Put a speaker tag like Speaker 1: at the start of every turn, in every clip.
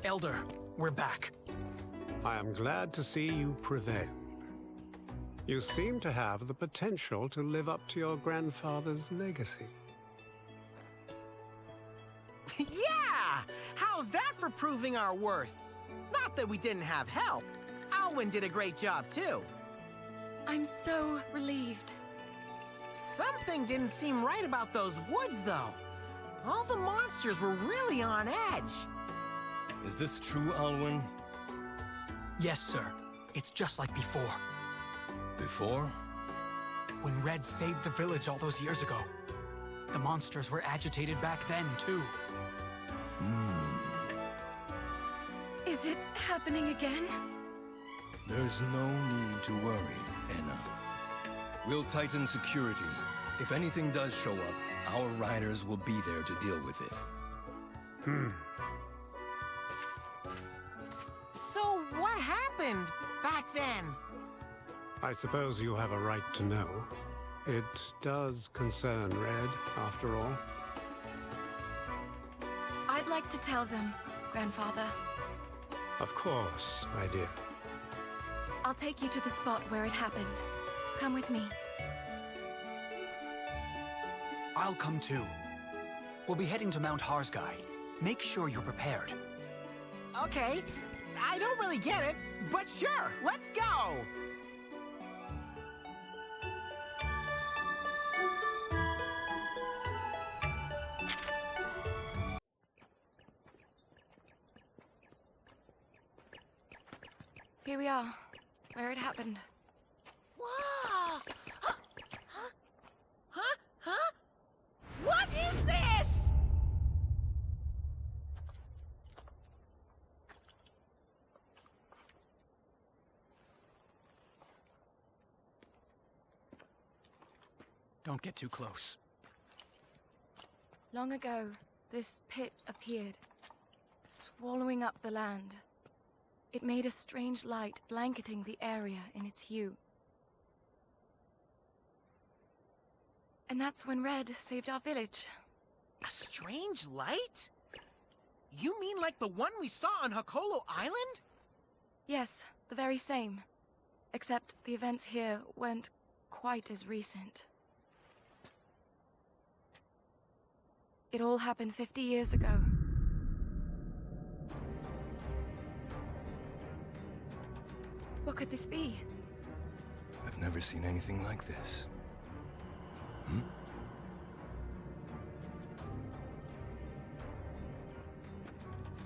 Speaker 1: Elder, we're back.
Speaker 2: I am glad to see you prevail. You seem to have the potential to live up to your grandfather's legacy.
Speaker 3: Yeah! How's that for proving our worth? Not that we didn't have help. Alwyn did a great job, too.
Speaker 4: I'm so relieved.
Speaker 3: Something didn't seem right about those woods, though. All the monsters were really on edge.
Speaker 5: Is this true, Alwyn?
Speaker 1: Yes, sir. It's just like before.
Speaker 5: Before?
Speaker 1: When Red saved the village all those years ago. The monsters were agitated back then, too.
Speaker 4: Is it happening again?
Speaker 5: There's no need to worry, Enna. We'll tighten security. If anything does show up, our riders will be there to deal with it.
Speaker 3: So what happened back then?
Speaker 2: I suppose you have a right to know. It does concern Red, after all.
Speaker 4: I'd like to tell them, Grandfather.
Speaker 2: Of course, my dear.
Speaker 4: I'll take you to the spot where it happened. Come with me.
Speaker 1: I'll come too. We'll be heading to Mount Harsguide. Make sure you're prepared.
Speaker 3: Okay, I don't really get it, but sure, let's go!
Speaker 4: Here we are, where it happened.
Speaker 3: Whoa! Huh? Huh? Huh? Huh? What is this?
Speaker 1: Don't get too close.
Speaker 4: Long ago, this pit appeared, swallowing up the land. It made a strange light blanketing the area in its hue. And that's when Red saved our village.
Speaker 3: A strange light? You mean like the one we saw on Hakolo Island?
Speaker 4: Yes, the very same. Except the events here weren't quite as recent. It all happened 50 years ago. What could this be?
Speaker 5: I've never seen anything like this.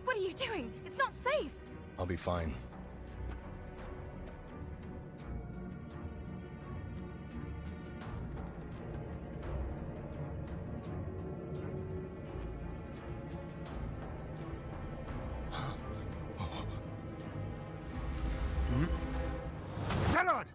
Speaker 4: What are you doing? It's not safe!
Speaker 5: I'll be fine.
Speaker 2: Talon!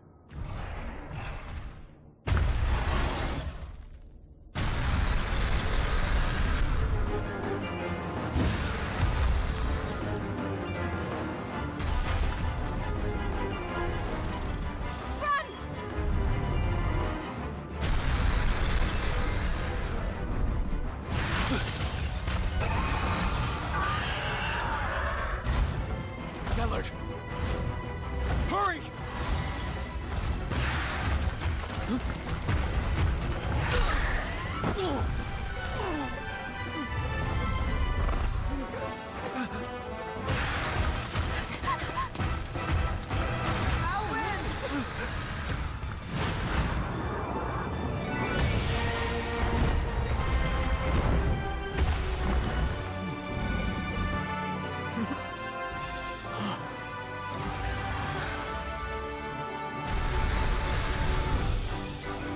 Speaker 1: Zellard! Hurry!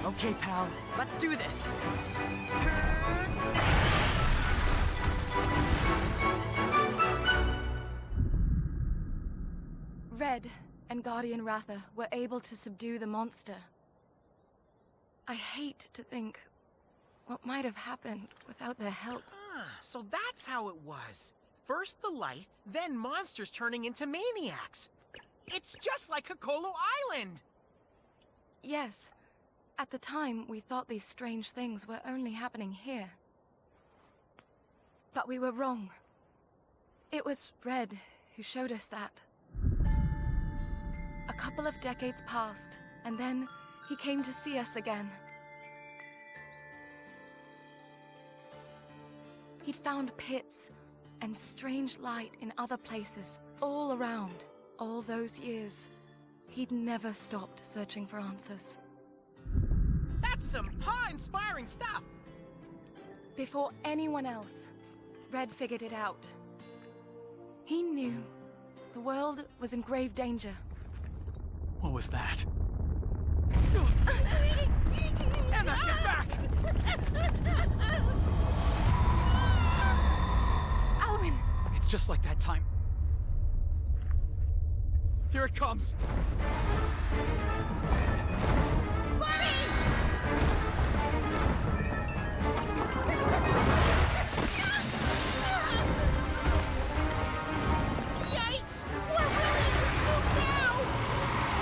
Speaker 3: Okay, pal, let's do this.
Speaker 4: Red and Guardian Ratha were able to subdue the monster. I hate to think what might have happened without their help.
Speaker 3: Ah, so that's how it was. First the light, then monsters turning into maniacs. It's just like Hakolo Island!
Speaker 4: Yes. At the time, we thought these strange things were only happening here. But we were wrong. It was Red who showed us that. A couple of decades passed, and then he came to see us again. He'd found pits and strange light in other places, all around. All those years, he'd never stopped searching for answers.
Speaker 3: That's some awe-inspiring stuff!
Speaker 4: Before anyone else, Red figured it out. He knew the world was in grave danger.
Speaker 1: What was that? Anna, get back!
Speaker 4: Alwyn!
Speaker 1: It's just like that time. Here it comes!
Speaker 3: Yikes! We're really in the soup now!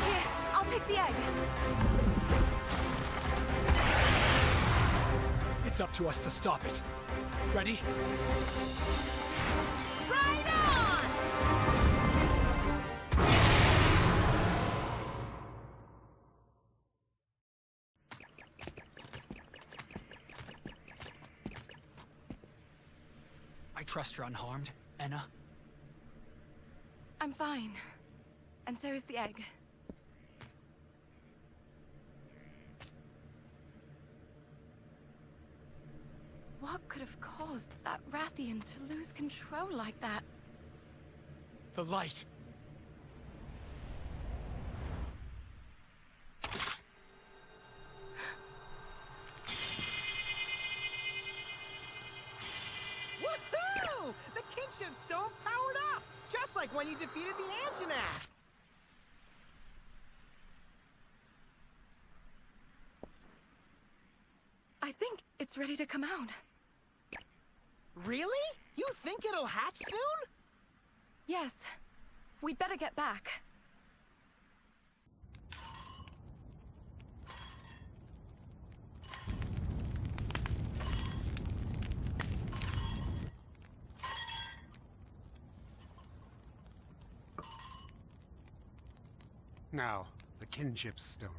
Speaker 4: Here, I'll take the egg.
Speaker 1: It's up to us to stop it. Ready?
Speaker 3: Right on!
Speaker 1: I trust you're unharmed, Anna.
Speaker 4: I'm fine. And so is the egg. What could have caused that Rathian to lose control like that?
Speaker 1: The light.
Speaker 3: Woohoo! The kinship stone powered up! Just like when you defeated the Anjanath!
Speaker 4: I think it's ready to come out.
Speaker 3: Really? You think it'll hatch soon?
Speaker 4: Yes. We'd better get back.
Speaker 2: Now, the kinship stone.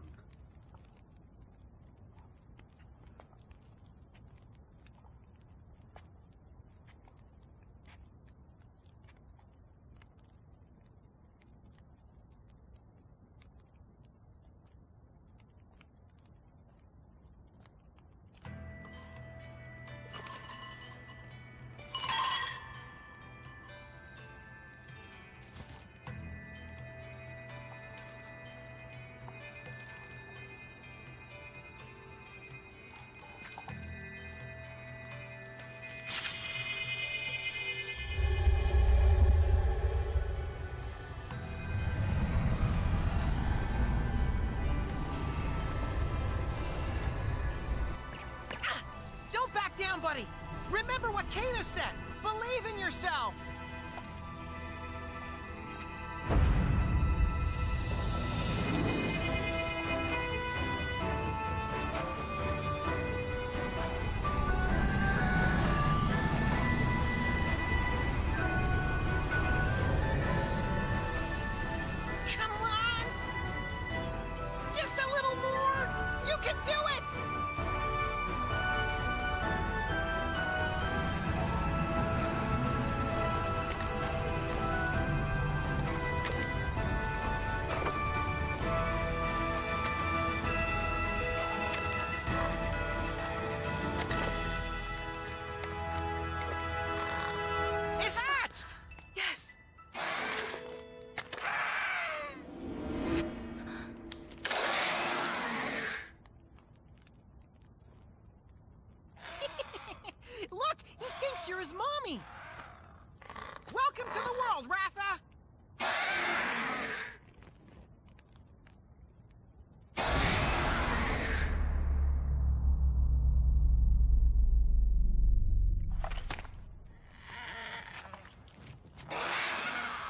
Speaker 3: Don't back down, buddy! Remember what Kana said! Believe in yourself! Come on! Just a little more! You can do it! It hatched!
Speaker 4: Yes!
Speaker 3: Look! He thinks you're his mommy! Welcome to the world, Ratha!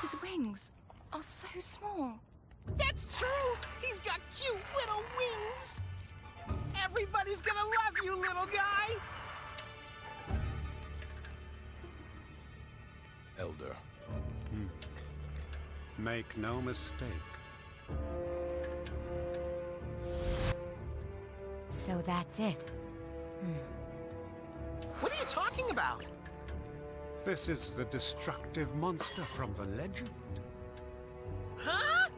Speaker 4: His wings are so small.
Speaker 3: That's true! He's got cute little wings! Everybody's gonna love you, little guy!
Speaker 5: Elder.
Speaker 2: Make no mistake.
Speaker 6: So that's it.
Speaker 3: What are you talking about?
Speaker 2: This is the destructive monster from the legend.
Speaker 3: Huh?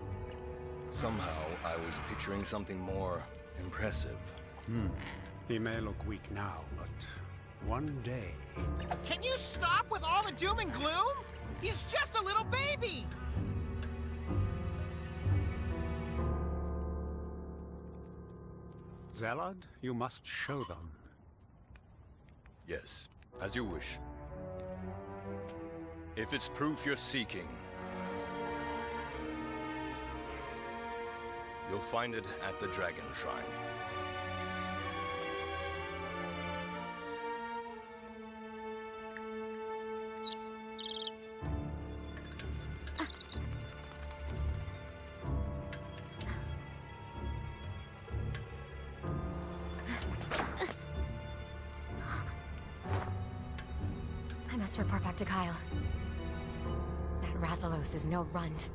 Speaker 5: Somehow, I was picturing something more impressive.
Speaker 2: He may look weak now, but one day...
Speaker 3: Can you stop with all the doom and gloom? He's just a little baby!
Speaker 2: Zelad, you must show them.
Speaker 5: Yes, as you wish. If it's proof you're seeking, you'll find it at the Dragon Shrine.
Speaker 6: I must report back to Kyle. That Rathalos is no runt.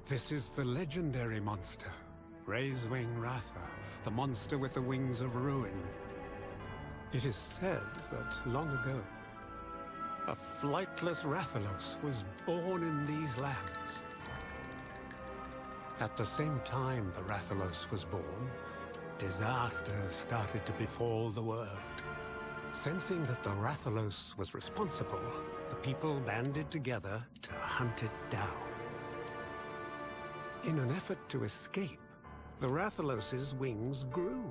Speaker 2: This is the legendary monster, Raisewing Ratha, the monster with the wings of ruin. It is said that long ago, a flightless Rathalos was born in these lands. At the same time the Rathalos was born, disaster started to befall the world. Sensing that the Rathalos was responsible, the people banded together to hunt it down. In an effort to escape, the Rathalos's wings grew,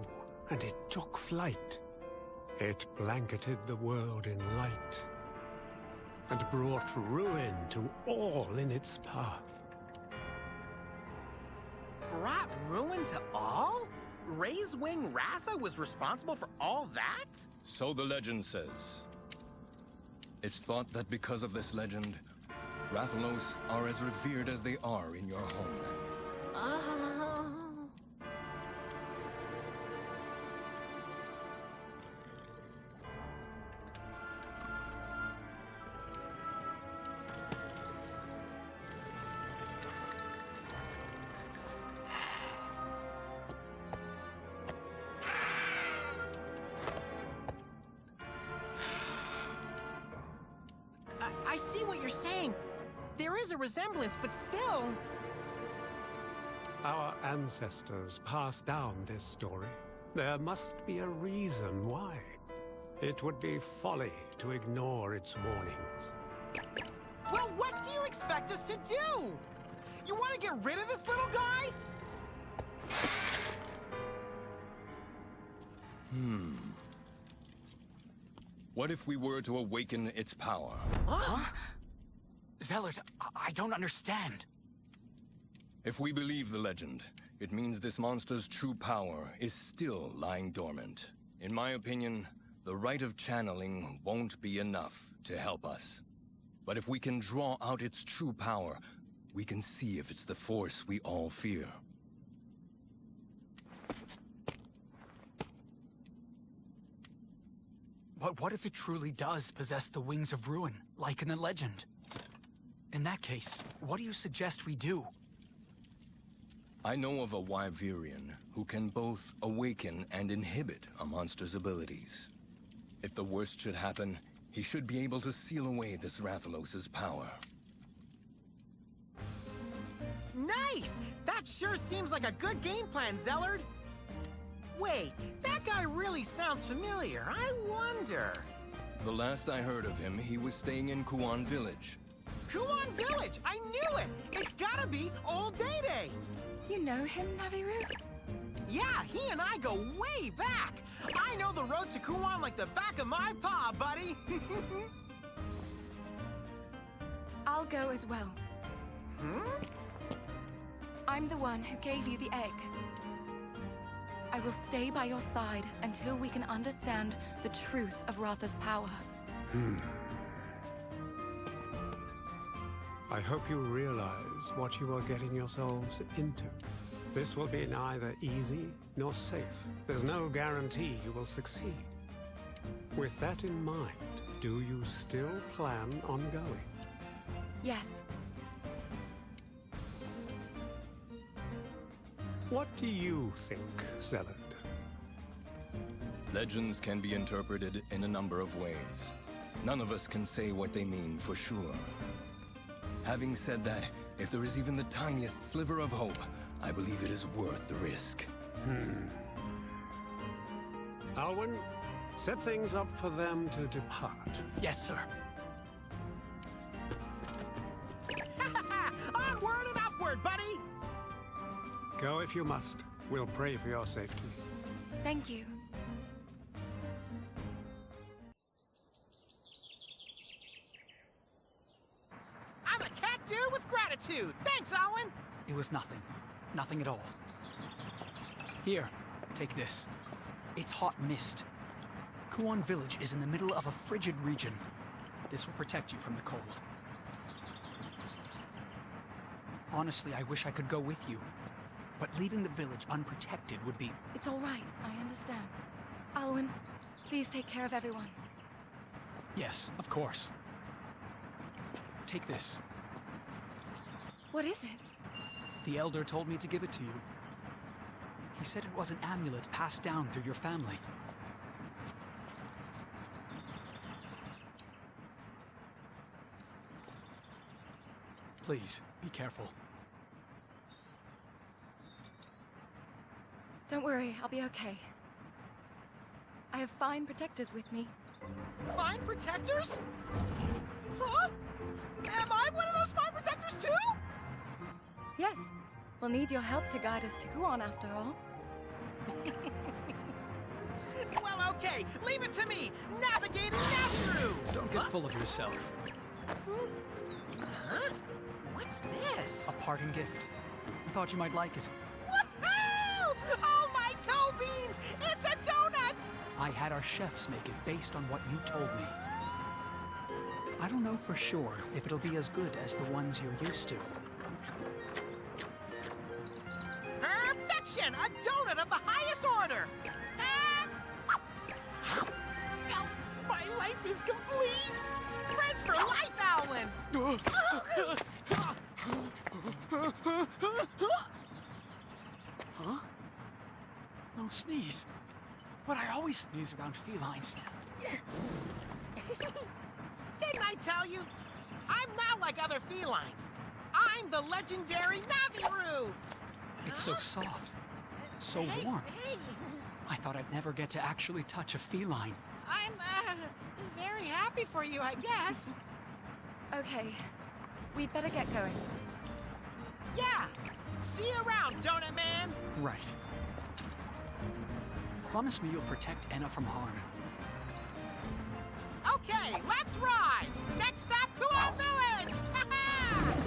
Speaker 2: and it took flight. It blanketed the world in light, and brought ruin to all in its path.
Speaker 3: Brought ruin to all? Raisewing Ratha was responsible for all that?
Speaker 5: So the legend says. It's thought that because of this legend, Rathalos are as revered as they are in your homeland.
Speaker 3: I see what you're saying. There is a resemblance, but still...
Speaker 2: Our ancestors passed down this story. There must be a reason why. It would be folly to ignore its warnings.
Speaker 3: Well, what do you expect us to do? You want to get rid of this little guy?
Speaker 5: What if we were to awaken its power?
Speaker 3: Huh?
Speaker 1: Zellert, I don't understand.
Speaker 5: If we believe the legend, it means this monster's true power is still lying dormant. In my opinion, the rite of channeling won't be enough to help us. But if we can draw out its true power, we can see if it's the force we all fear.
Speaker 1: But what if it truly does possess the wings of ruin, like in the legend? In that case, what do you suggest we do?
Speaker 5: I know of a Wyverian who can both awaken and inhibit a monster's abilities. If the worst should happen, he should be able to seal away this Rathalos's power.
Speaker 3: Nice! That sure seems like a good game plan, Zellard. Wait, that guy really sounds familiar. I wonder...
Speaker 5: The last I heard of him, he was staying in Kuan Village.
Speaker 3: Kuan Village! I knew it! It's gotta be Old Day-Day!
Speaker 4: You know him, Naviru?
Speaker 3: Yeah, he and I go way back! I know the road to Kuan like the back of my paw, buddy!
Speaker 4: I'll go as well.
Speaker 3: Hmm?
Speaker 4: I'm the one who gave you the egg. I will stay by your side until we can understand the truth of Ratha's power.
Speaker 2: I hope you realize what you are getting yourselves into. This will be neither easy nor safe. There's no guarantee you will succeed. With that in mind, do you still plan on going?
Speaker 4: Yes.
Speaker 2: What do you think, Zealot?
Speaker 5: Legends can be interpreted in a number of ways. None of us can say what they mean for sure. Having said that, if there is even the tiniest sliver of hope, I believe it is worth the risk.
Speaker 2: Alwyn, set things up for them to depart.
Speaker 1: Yes, sir.
Speaker 3: Onward and upward, buddy!
Speaker 2: Go if you must. We'll pray for your safety.
Speaker 4: Thank you.
Speaker 3: I'm a cat dude with gratitude. Thanks, Owen.
Speaker 1: It was nothing. Nothing at all. Here, take this. It's hot mist. Kuon Village is in the middle of a frigid region. This will protect you from the cold. Honestly, I wish I could go with you. But leaving the village unprotected would be...
Speaker 4: It's all right. I understand. Alwyn, please take care of everyone.
Speaker 1: Yes, of course. Take this.
Speaker 4: What is it?
Speaker 1: The Elder told me to give it to you. He said it was an amulet passed down through your family. Please, be careful.
Speaker 4: Don't worry, I'll be okay. I have fine protectors with me.
Speaker 3: Fine protectors? Huh? Am I one of those fine protectors too?
Speaker 4: Yes, we'll need your help to guide us to Kuon after all.
Speaker 3: Well, okay, leave it to me. Navigating Naviru.
Speaker 1: Don't get full of yourself.
Speaker 3: Huh? What's this?
Speaker 1: A parting gift. I thought you might like it.
Speaker 3: Woohoo! Oh, my toe beans! It's a donut!
Speaker 1: I had our chefs make it based on what you told me. I don't know for sure if it'll be as good as the ones you're used to.
Speaker 3: Perfection! A donut of the highest order! Oh, my life is complete! Friends for life, Alwyn!
Speaker 1: Huh? No sneeze. But I always sneeze around felines.
Speaker 3: Didn't I tell you? I'm not like other felines. I'm the legendary Naviru!
Speaker 1: It's so soft. So warm.
Speaker 3: Hey,
Speaker 1: I thought I'd never get to actually touch a feline.
Speaker 3: I'm, very happy for you, I guess.
Speaker 4: Okay, we'd better get going.
Speaker 3: Yeah! See you around, Donut Man!
Speaker 1: Right. Promise me you'll protect Enna from harm.
Speaker 3: Okay, let's ride! Next stop, Kuon Village! Ha-ha!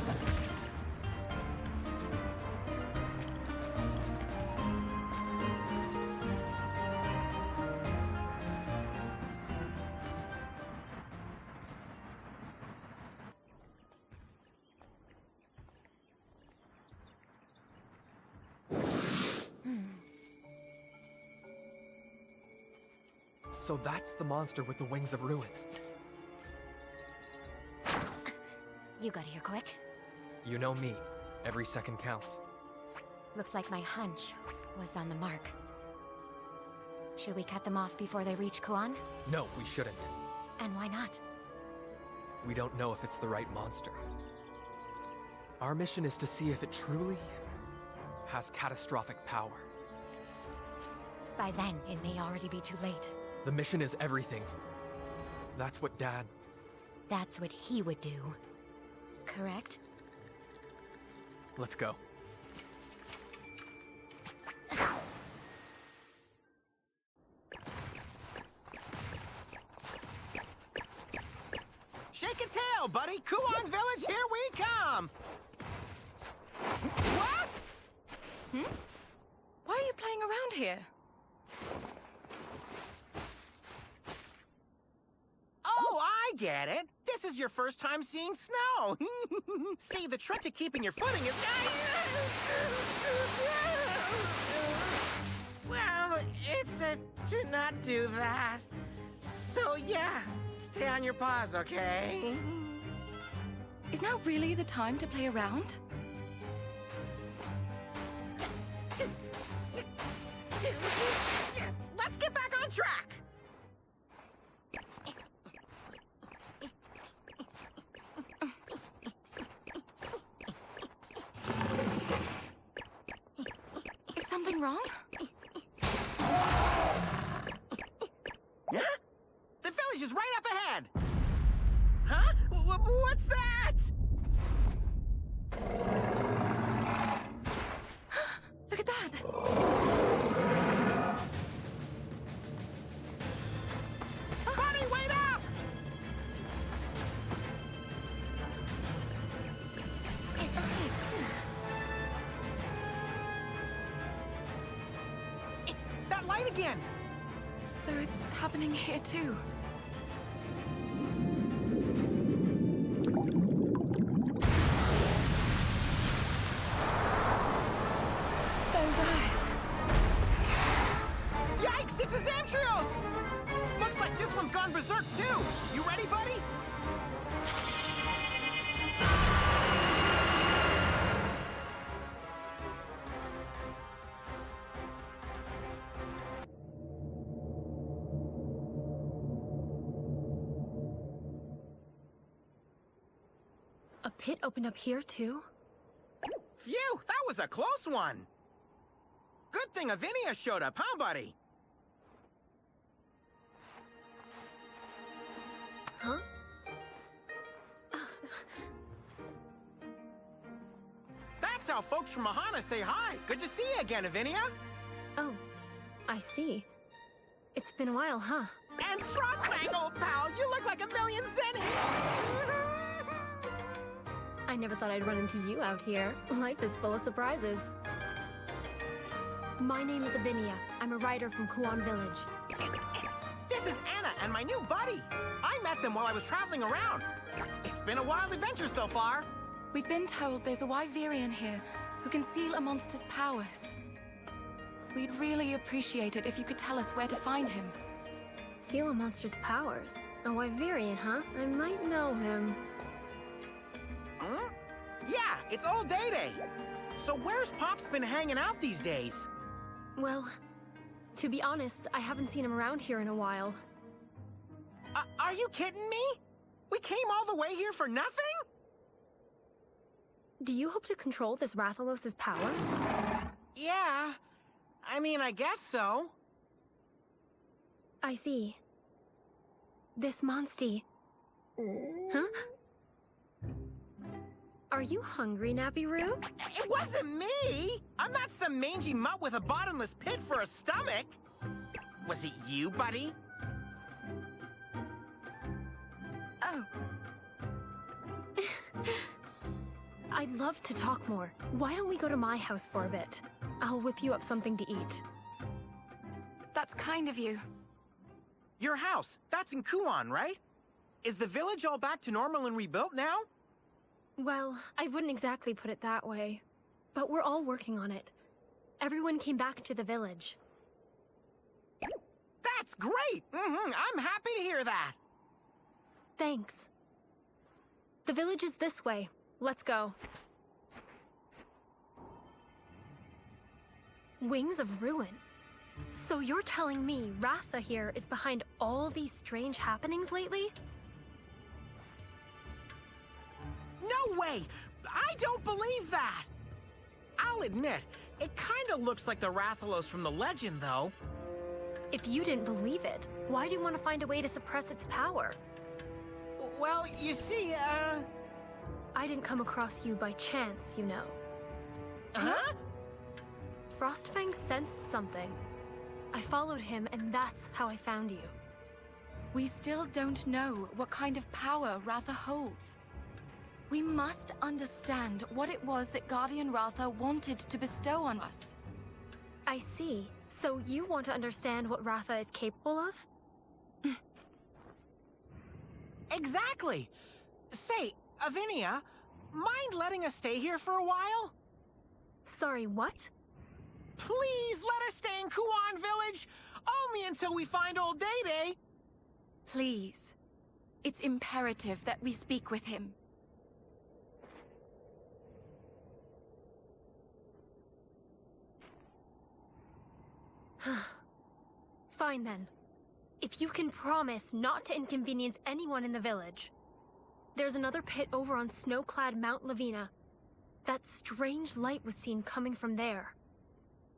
Speaker 7: So that's the monster with the wings of ruin.
Speaker 6: You got here quick.
Speaker 7: You know me. Every second counts.
Speaker 6: Looks like my hunch was on the mark. Should we cut them off before they reach Kuon?
Speaker 7: No, we shouldn't.
Speaker 6: And why not?
Speaker 7: We don't know if it's the right monster. Our mission is to see if it truly has catastrophic power.
Speaker 6: By then, it may already be too late.
Speaker 7: The mission is everything. That's what Dad...
Speaker 6: That's what he would do. Correct?
Speaker 7: Let's go.
Speaker 3: Shake a tail, buddy! Kuon Village, here we come! What?
Speaker 4: Why are you playing around here?
Speaker 3: Oh, I get it. This is your first time seeing snow. See, the trick to keeping your footing is... Well, it's to not do that. So, yeah, stay on your paws, okay?
Speaker 4: Is now really the time to play around?
Speaker 3: Let's get back on track!
Speaker 4: Is something wrong?
Speaker 3: Huh? The village is right up ahead! Huh? What's that?
Speaker 4: Look at that!
Speaker 3: Buddy, wait up! It's that light again!
Speaker 4: So it's happening here too. Those eyes.
Speaker 3: Yikes, it's a Zamtrios! Looks like this one's gone berserk too! You ready, buddy?
Speaker 8: A pit opened up here, too?
Speaker 3: Phew, that was a close one! Good thing Avinia showed up, huh, buddy?
Speaker 8: Huh?
Speaker 3: That's how folks from Mahana say hi. Good to see you again, Avinia.
Speaker 8: Oh, I see. It's been a while, huh?
Speaker 3: And Frostfang, old pal, you look like a million zenny!
Speaker 8: I never thought I'd run into you out here. Life is full of surprises. My name is Avinia. I'm a writer from Kuan Village.
Speaker 3: This is Anna and my new buddy. I met them while I was traveling around. It's been a wild adventure so far.
Speaker 4: We've been told there's a Wyverian here who can seal a monster's powers. We'd really appreciate it if you could tell us where to find him.
Speaker 8: Seal a monster's powers. A Wyverian, huh? I might know him.
Speaker 3: Hmm? Yeah, it's old Day-Day. So where's Pop's been hanging out these days?
Speaker 8: Well, to be honest, I haven't seen him around here in a while.
Speaker 3: Are you kidding me? We came all the way here for nothing?
Speaker 8: Do you hope to control this Rathalos' power?
Speaker 3: Yeah. I mean, I guess so.
Speaker 8: I see. This Monstie. Huh? Are you hungry, Naviru?
Speaker 3: It wasn't me! I'm not some mangy mutt with a bottomless pit for a stomach! Was it you, buddy?
Speaker 4: Oh.
Speaker 8: I'd love to talk more. Why don't we go to my house for a bit? I'll whip you up something to eat.
Speaker 4: That's kind of you.
Speaker 3: Your house, that's in Kuan, right? Is the village all back to normal and rebuilt now?
Speaker 8: Well, I wouldn't exactly put it that way. But we're all working on it. Everyone came back to the village.
Speaker 3: That's great! I'm happy to hear that!
Speaker 8: Thanks. The village is this way. Let's go. Wings of Ruin. So you're telling me Ratha here is behind all these strange happenings lately?
Speaker 3: No way! I don't believe that! I'll admit, it kinda looks like the Rathalos from the legend, though.
Speaker 8: If you didn't believe it, why do you want to find a way to suppress its power?
Speaker 3: Well, you see,
Speaker 8: I didn't come across you by chance, you know.
Speaker 3: Huh?
Speaker 8: Frostfang sensed something. I followed him, and that's how I found you.
Speaker 4: We still don't know what kind of power Ratha holds. We must understand what it was that Guardian Ratha wanted to bestow on us.
Speaker 8: I see. So you want to understand what Ratha is capable of?
Speaker 3: Exactly! Say, Avinia, mind letting us stay here for a while?
Speaker 8: Sorry, what?
Speaker 3: Please let us stay in Kuan Village! Only until we find old Day-Day!
Speaker 4: Please. It's imperative that we speak with him.
Speaker 8: Fine then. If you can promise not to inconvenience anyone in the village. There's another pit over on snow-clad Mount Lavina. That strange light was seen coming from there.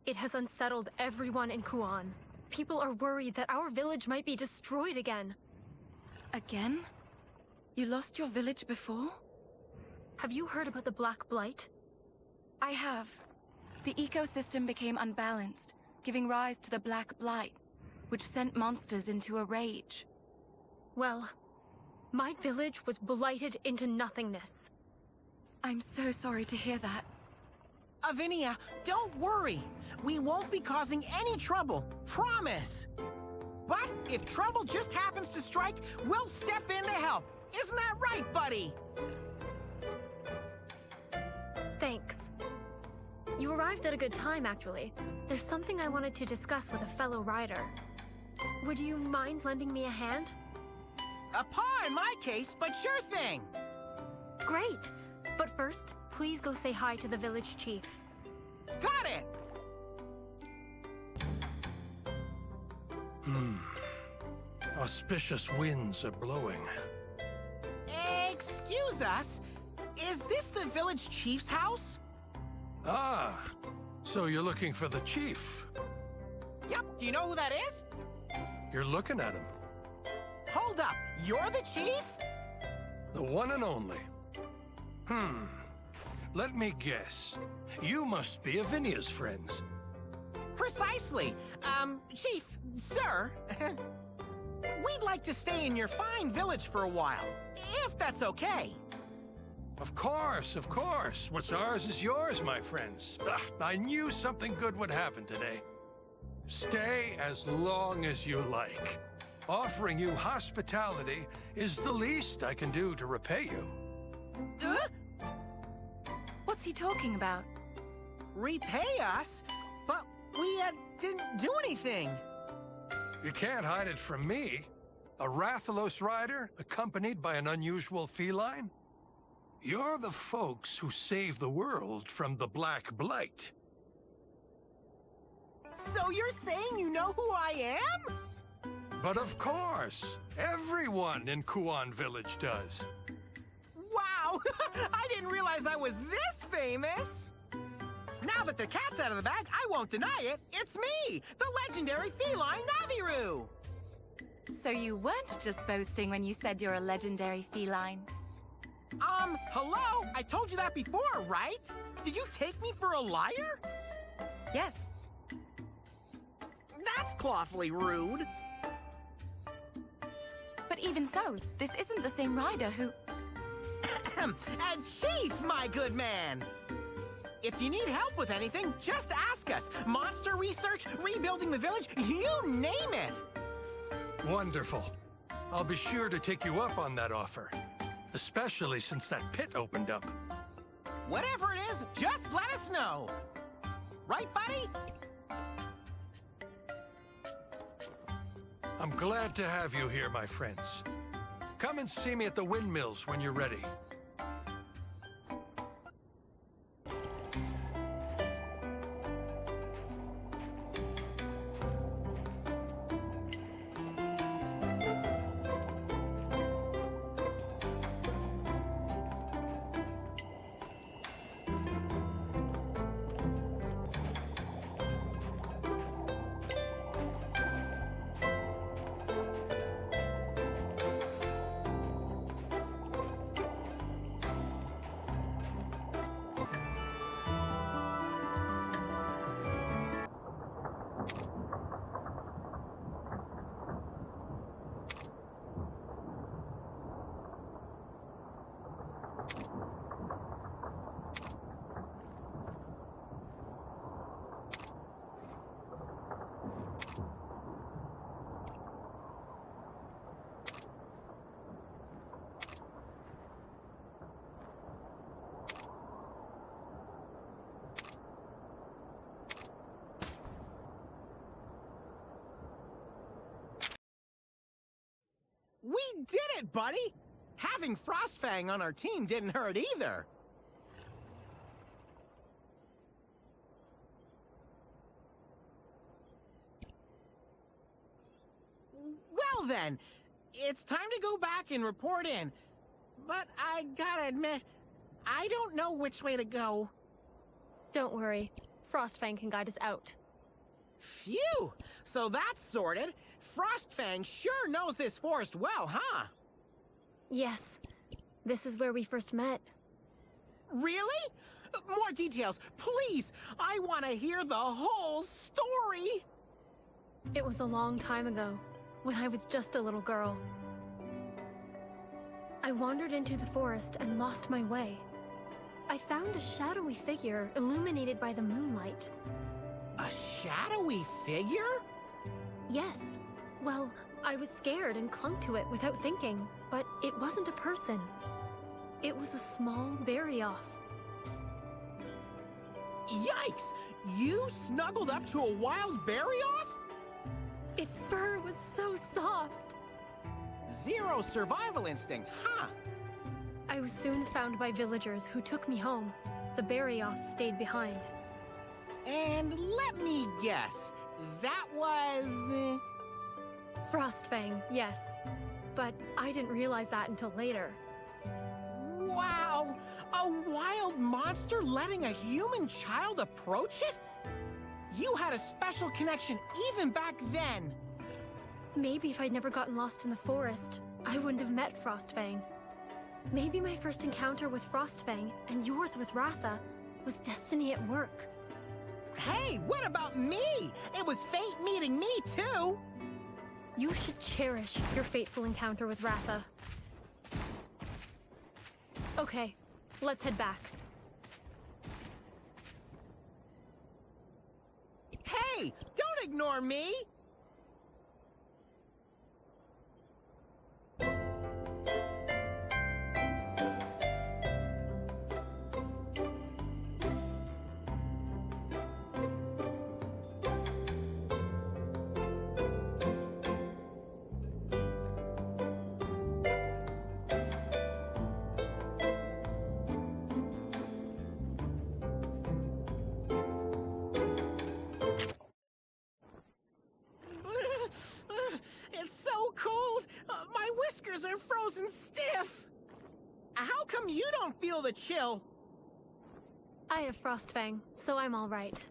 Speaker 8: It has unsettled everyone in Kuan. People are worried that our village might be destroyed again.
Speaker 4: Again? You lost your village before?
Speaker 8: Have you heard about the Black Blight?
Speaker 4: I have. The ecosystem became unbalanced, giving rise to the Black Blight, which sent monsters into a rage.
Speaker 8: Well, my village was blighted into nothingness.
Speaker 4: I'm so sorry to hear that.
Speaker 3: Avinia, don't worry. We won't be causing any trouble. Promise. But if trouble just happens to strike, we'll step in to help. Isn't that right, buddy?
Speaker 8: Thanks. You arrived at a good time, actually. There's something I wanted to discuss with a fellow rider. Would you mind lending me a hand?
Speaker 3: A paw in my case, but sure thing.
Speaker 8: Great. But first, please go say hi to the village chief.
Speaker 3: Got it!
Speaker 9: Auspicious winds are blowing.
Speaker 3: Excuse us? Is this the village chief's house?
Speaker 9: Ah, so you're looking for the chief.
Speaker 3: Yep, do you know who that is?
Speaker 9: You're looking at him.
Speaker 3: Hold up, you're the chief?
Speaker 9: The one and only. Let me guess. You must be Avinia's friends.
Speaker 3: Precisely. Chief, sir. We'd like to stay in your fine village for a while, if that's okay.
Speaker 9: Of course, of course. What's ours is yours, my friends. I knew something good would happen today. Stay as long as you like. Offering you hospitality is the least I can do to repay you.
Speaker 4: What's he talking about?
Speaker 3: Repay us? But we didn't do anything.
Speaker 9: You can't hide it from me. A Rathalos rider accompanied by an unusual feline? You're the folks who saved the world from the Black Blight.
Speaker 3: So you're saying you know who I am?
Speaker 9: But of course, everyone in Kuan Village does.
Speaker 3: Wow! I didn't realize I was this famous! Now that the cat's out of the bag, I won't deny it. It's me, the legendary feline Naviru!
Speaker 4: So you weren't just boasting when you said you're a legendary feline.
Speaker 3: Hello? I told you that before, right? Did you take me for a liar?
Speaker 4: Yes.
Speaker 3: That's clawfully rude.
Speaker 4: But even so, this isn't the same rider who...
Speaker 3: Chief, my good man! If you need help with anything, just ask us. Monster research, rebuilding the village, you name it!
Speaker 9: Wonderful. I'll be sure to take you up on that offer. Especially since that pit opened up.
Speaker 3: Whatever it is, just let us know. Right, buddy?
Speaker 9: I'm glad to have you here, my friends. Come and see me at the windmills when you're ready.
Speaker 3: it, buddy! Having Frostfang on our team didn't hurt either. Well then, it's time to go back and report in. But I gotta admit, I don't know which way to go.
Speaker 8: Don't worry. Frostfang can guide us out.
Speaker 3: Phew! So that's sorted. Frostfang sure knows this forest well, huh?
Speaker 8: Yes. This is where we first met.
Speaker 3: Really? More details, please! I want to hear the whole story!
Speaker 8: It was a long time ago, when I was just a little girl. I wandered into the forest and lost my way. I found a shadowy figure illuminated by the moonlight.
Speaker 3: A shadowy figure?
Speaker 8: Yes. Well, I was scared and clung to it without thinking, but it wasn't a person. It was a small berry-off.
Speaker 3: Yikes! You snuggled up to a wild berry-off?
Speaker 8: Its fur was so soft.
Speaker 3: Zero survival instinct, huh?
Speaker 8: I was soon found by villagers who took me home. The berry-off stayed behind.
Speaker 3: And let me guess, that was...
Speaker 8: Frostfang, yes. But I didn't realize that until later.
Speaker 3: Wow! A wild monster letting a human child approach it? You had a special connection even back then.
Speaker 8: Maybe if I'd never gotten lost in the forest, I wouldn't have met Frostfang. Maybe my first encounter with Frostfang and yours with Ratha was destiny at work.
Speaker 3: Hey, what about me? It was fate meeting me, too!
Speaker 8: You should cherish your fateful encounter with Ratha. Okay, let's head back.
Speaker 3: Hey, don't ignore me! It's so cold! My whiskers are frozen stiff! How come you don't feel the chill?
Speaker 8: I have Frostfang, so I'm all right.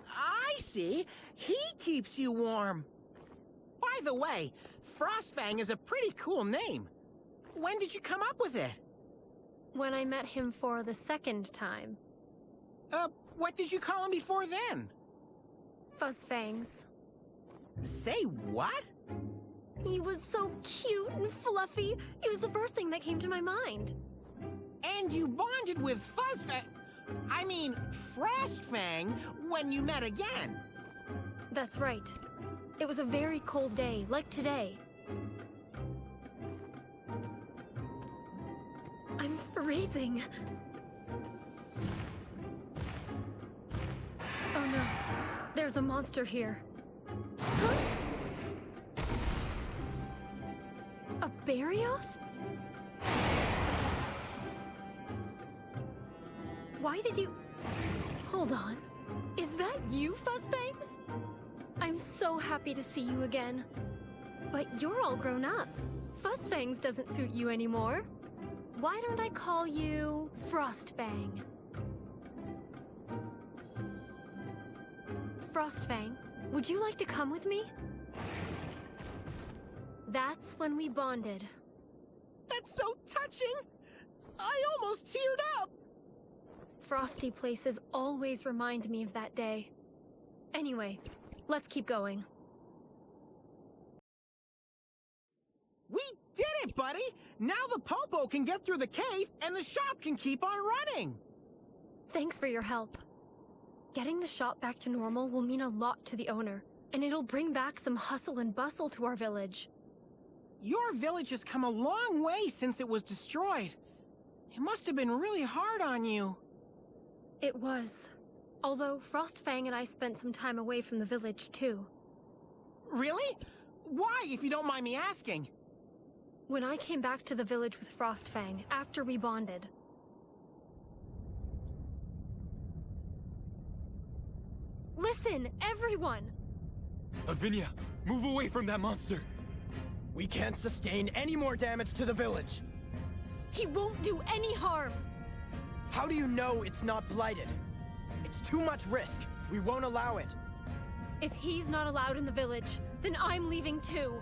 Speaker 3: I see. He keeps you warm. By the way, Frostfang is a pretty cool name. When did you come up with it?
Speaker 8: When I met him for the second time.
Speaker 3: What did you call him before then?
Speaker 8: Fuzzfangs.
Speaker 3: Say what?
Speaker 8: He was so cute and fluffy. It was the first thing that came to my mind.
Speaker 3: And you bonded with Frostfang when you met again.
Speaker 8: That's right. It was a very cold day, like today. I'm freezing. Oh no. There's a monster here. Huh? A Barioth? Why did you... Hold on. Is that you, Fuzzbangs? I'm so happy to see you again. But you're all grown up. Fuzzfangs doesn't suit you anymore. Why don't I call you Frostfang? Frostfang, would you like to come with me? That's when we bonded.
Speaker 3: That's so touching! I almost teared up!
Speaker 8: Frosty places always remind me of that day. Anyway, let's keep going.
Speaker 3: We did it, buddy! Now the Popo can get through the cave, and the shop can keep on running!
Speaker 8: Thanks for your help. Getting the shop back to normal will mean a lot to the owner, and it'll bring back some hustle and bustle to our village.
Speaker 3: Your village has come a long way since it was destroyed. It must have been really hard on you.
Speaker 8: It was. Although Frostfang and I spent some time away from the village, too.
Speaker 3: Really? Why, if you don't mind me asking?
Speaker 8: When I came back to the village with Frostfang after we bonded... Listen, everyone!
Speaker 7: Lavinia, move away from that monster!
Speaker 3: We can't sustain any more damage to the village.
Speaker 8: He won't do any harm!
Speaker 3: How do you know it's not blighted? It's too much risk. We won't allow it.
Speaker 8: If he's not allowed in the village, then I'm leaving too.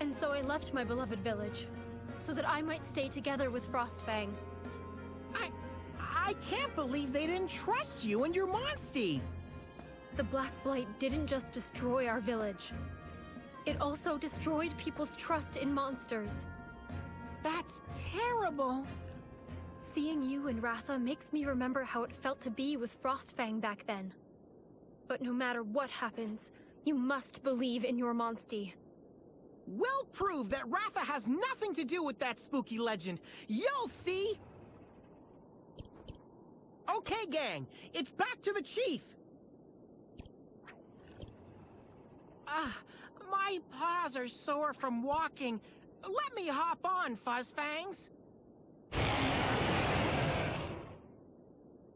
Speaker 8: And so I left my beloved village, so that I might stay together with Frostfang.
Speaker 3: I can't believe they didn't trust you and your monstie!
Speaker 8: The Black Blight didn't just destroy our village. It also destroyed people's trust in monsters.
Speaker 3: That's terrible!
Speaker 8: Seeing you and Ratha makes me remember how it felt to be with Frostfang back then. But no matter what happens, you must believe in your monstie.
Speaker 3: We'll prove that Ratha has nothing to do with that spooky legend. You'll see! Okay, gang, it's back to the chief! My paws are sore from walking. Let me hop on, Fuzzfangs.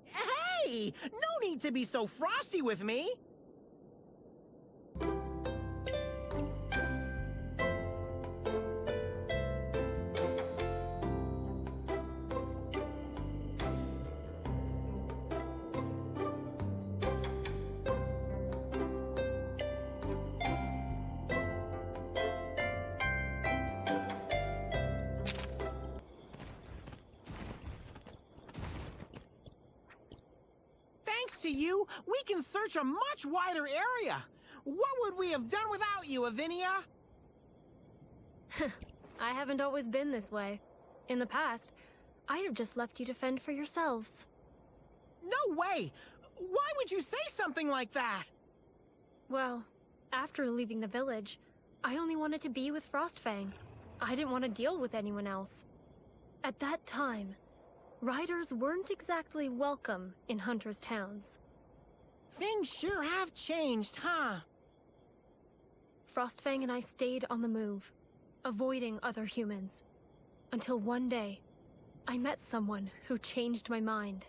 Speaker 3: Hey! No need to be so frosty with me! Thanks to you, we can search a much wider area. What would we have done without you, Avinia?
Speaker 8: I haven't always been this way. In the past, I'd have just left you to fend for yourselves.
Speaker 3: No way! Why would you say something like that?
Speaker 8: Well, after leaving the village, I only wanted to be with Frostfang. I didn't want to deal with anyone else. At that time, riders weren't exactly welcome in hunters' towns.
Speaker 3: Things sure have changed, huh?
Speaker 8: Frostfang and I stayed on the move, avoiding other humans. Until one day, I met someone who changed my mind.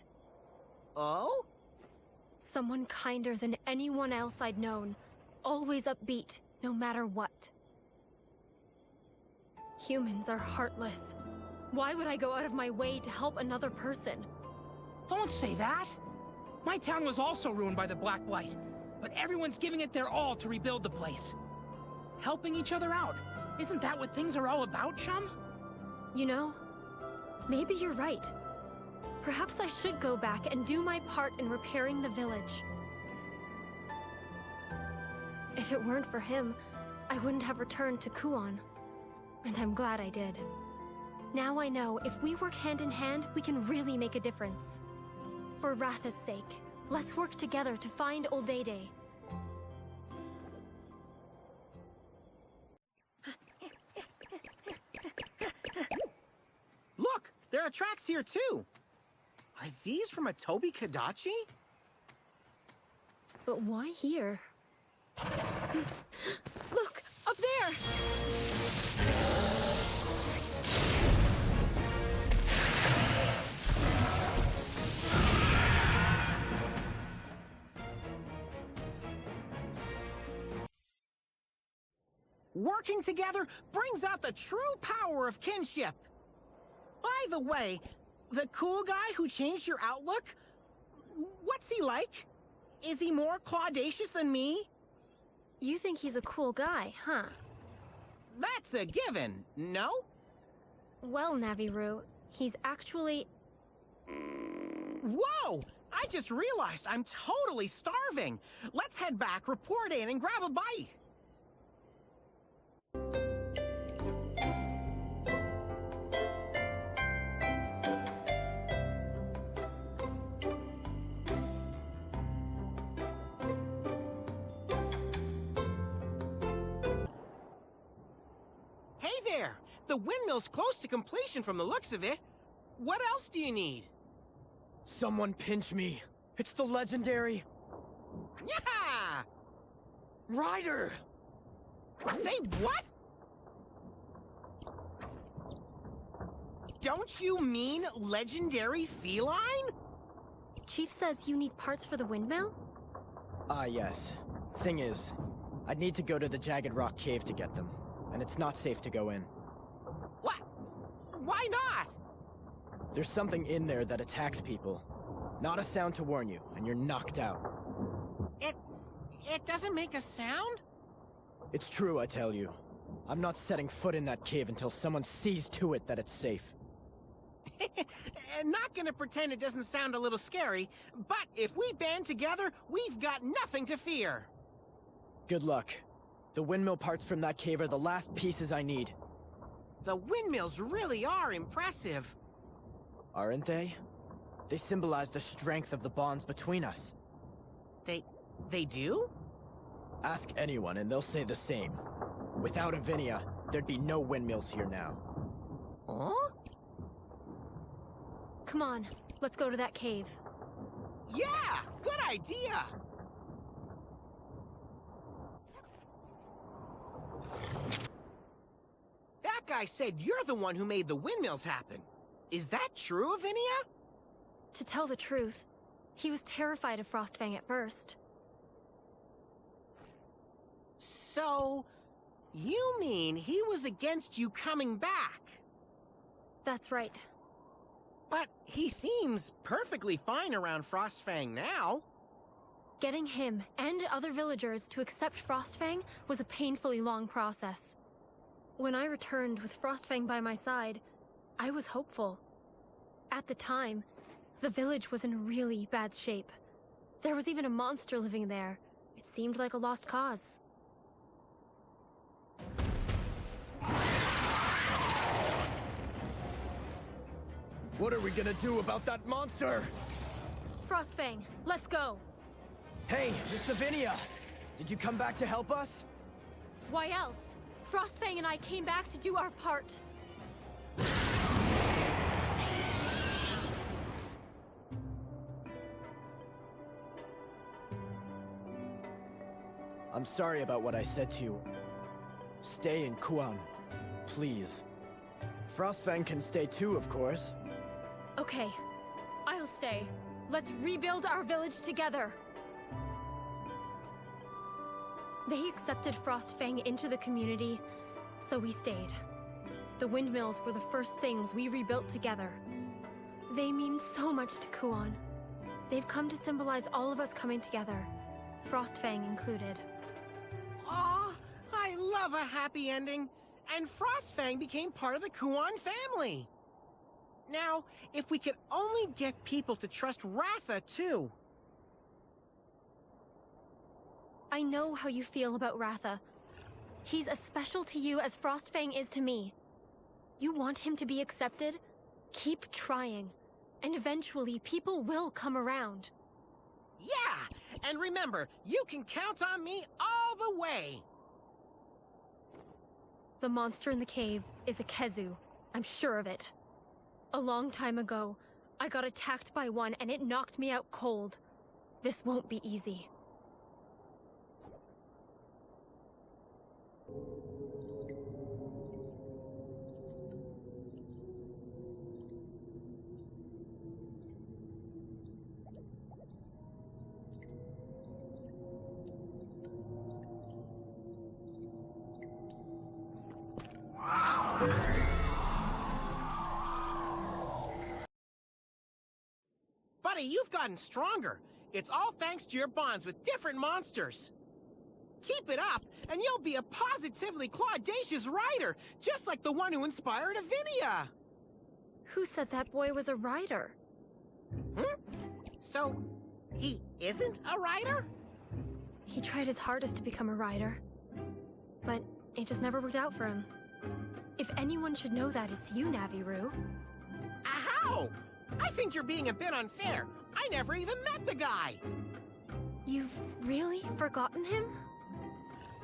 Speaker 3: Oh?
Speaker 8: Someone kinder than anyone else I'd known. Always upbeat, no matter what. Humans are heartless. Why would I go out of my way to help another person?
Speaker 10: Don't say that! My town was also ruined by the Black Blight, but everyone's giving it their all to rebuild the place. Helping each other out. Isn't that what things are all about, chum?
Speaker 8: You know, maybe you're right. Perhaps I should go back and do my part in repairing the village. If it weren't for him, I wouldn't have returned to Kuon. And I'm glad I did. Now I know if we work hand in hand, we can really make a difference. For Ratha's sake, let's work together to find Old Day.
Speaker 3: Look! There are tracks here, too! Are these from a Toby Kadachi?
Speaker 8: But why here? Look! Up there!
Speaker 3: Working together brings out the true power of kinship. By the way, the cool guy who changed your outlook, what's he like? Is he more claudacious than me?
Speaker 8: You think he's a cool guy, huh?
Speaker 3: That's a given, no?
Speaker 8: Well, Naviru, he's actually...
Speaker 3: Whoa! I just realized I'm totally starving. Let's head back, report in, and grab a bite. Hey there! The windmill's close to completion from the looks of it. What else do you need?
Speaker 11: Someone pinch me. It's the legendary...
Speaker 3: Yeah!
Speaker 11: Rider!
Speaker 3: Say what? Don't you mean legendary feline?
Speaker 8: Chief says you need parts for the windmill?
Speaker 11: Ah, yes. Thing is, I'd need to go to the Jagged Rock Cave to get them, and it's not safe to go in.
Speaker 3: What? Why not?
Speaker 11: There's something in there that attacks people. Not a sound to warn you, and you're knocked out.
Speaker 3: It doesn't make a sound?
Speaker 11: It's true, I tell you. I'm not setting foot in that cave until someone sees to it that it's safe.
Speaker 3: Not gonna pretend it doesn't sound a little scary, but if we band together, we've got nothing to fear.
Speaker 11: Good luck. The windmill parts from that cave are the last pieces I need.
Speaker 3: The windmills really are impressive.
Speaker 11: Aren't they? They symbolize the strength of the bonds between us.
Speaker 3: They do?
Speaker 11: Ask anyone and they'll say the same. Without Avinia, there'd be no windmills here now.
Speaker 3: Huh?
Speaker 8: Come on, let's go to that cave.
Speaker 3: Yeah! Good idea! That guy said you're the one who made the windmills happen. Is that true, Avinia?
Speaker 8: To tell the truth, he was terrified of Frostfang at first.
Speaker 3: So, you mean he was against you coming back?
Speaker 8: That's right.
Speaker 3: But he seems perfectly fine around Frostfang now.
Speaker 8: Getting him and other villagers to accept Frostfang was a painfully long process. When I returned with Frostfang by my side, I was hopeful. At the time, the village was in really bad shape. There was even a monster living there. It seemed like a lost cause.
Speaker 11: What are we gonna do about that monster?
Speaker 8: Frostfang, let's go!
Speaker 11: Hey, it's Avinia! Did you come back to help us?
Speaker 8: Why else? Frostfang and I came back to do our part.
Speaker 11: I'm sorry about what I said to you. Stay in Kuan, please. Frostfang can stay too, of course.
Speaker 8: Okay, I'll stay. Let's rebuild our village together. They accepted Frostfang into the community, so we stayed. The windmills were the first things we rebuilt together. They mean so much to Kuan. They've come to symbolize all of us coming together, Frostfang included.
Speaker 3: Aw, I love a happy ending. And Frostfang became part of the Kuan family. Now, if we could only get people to trust Ratha, too.
Speaker 8: I know how you feel about Ratha. He's as special to you as Frostfang is to me. You want him to be accepted? Keep trying. And eventually, people will come around.
Speaker 3: Yeah! And remember, you can count on me all the way!
Speaker 8: The monster in the cave is a Kezu. I'm sure of it. A long time ago, I got attacked by one and it knocked me out cold. This won't be easy.
Speaker 3: Buddy, you've gotten stronger. It's all thanks to your bonds with different monsters. Keep it up, and you'll be a positively claudacious rider, just like the one who inspired Avinia.
Speaker 8: Who said that boy was a rider?
Speaker 3: So, he isn't a rider?
Speaker 8: He tried his hardest to become a rider. But it just never worked out for him. If anyone should know that, it's you, Naviru.
Speaker 3: How? I think you're being a bit unfair. I never even met the guy.
Speaker 8: You've really forgotten him?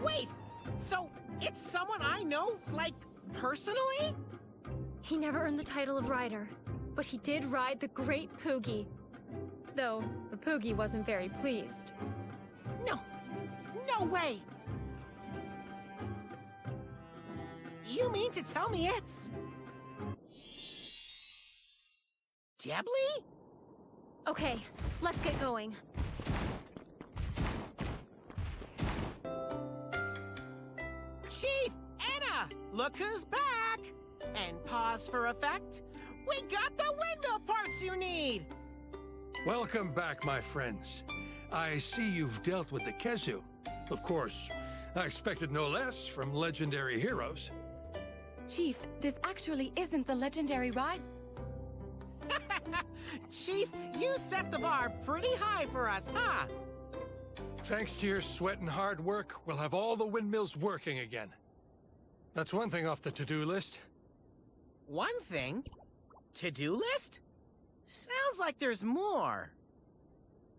Speaker 3: Wait, so it's someone I know, like, personally?
Speaker 8: He never earned the title of rider, but he did ride the Great Poogie. Though, the Poogie wasn't very pleased.
Speaker 3: No way! You mean to tell me it's... Debly?
Speaker 8: Okay, let's get going.
Speaker 3: Chief! Anna! Look who's back! And pause for effect. We got the windmill parts you need!
Speaker 9: Welcome back, my friends. I see you've dealt with the Kezu. Of course, I expected no less from legendary heroes.
Speaker 4: Chief, this actually isn't the legendary ride.
Speaker 3: Chief, you set the bar pretty high for us, huh?
Speaker 9: Thanks to your sweat and hard work, we'll have all the windmills working again. That's one thing off the to-do list.
Speaker 3: One thing? To-do list? Sounds like there's more.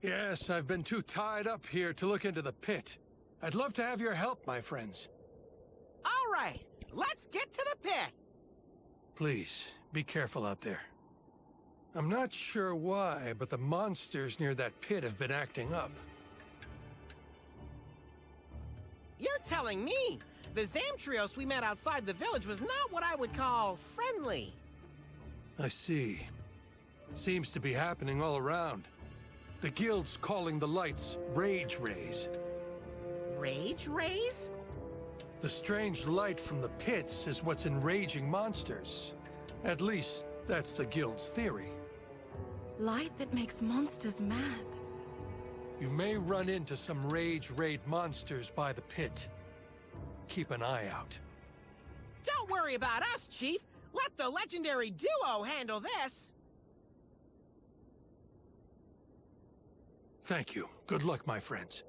Speaker 9: Yes, I've been too tied up here to look into the pit. I'd love to have your help, my friends.
Speaker 3: All right, let's get to the pit.
Speaker 9: Please, be careful out there. I'm not sure why, but the monsters near that pit have been acting up.
Speaker 3: You're telling me the Zamtrios we met outside the village was not what I would call friendly.
Speaker 9: I see. It seems to be happening all around. The guild's calling the lights Rage Rays.
Speaker 3: Rage Rays?
Speaker 9: The strange light from the pits is what's enraging monsters. At least, that's the guild's theory.
Speaker 4: Light that makes monsters mad.
Speaker 9: You may run into some Rage Raid monsters by the pit. Keep an eye out.
Speaker 3: Don't worry about us, Chief. Let the legendary duo handle this.
Speaker 9: Thank you. Good luck, my friends.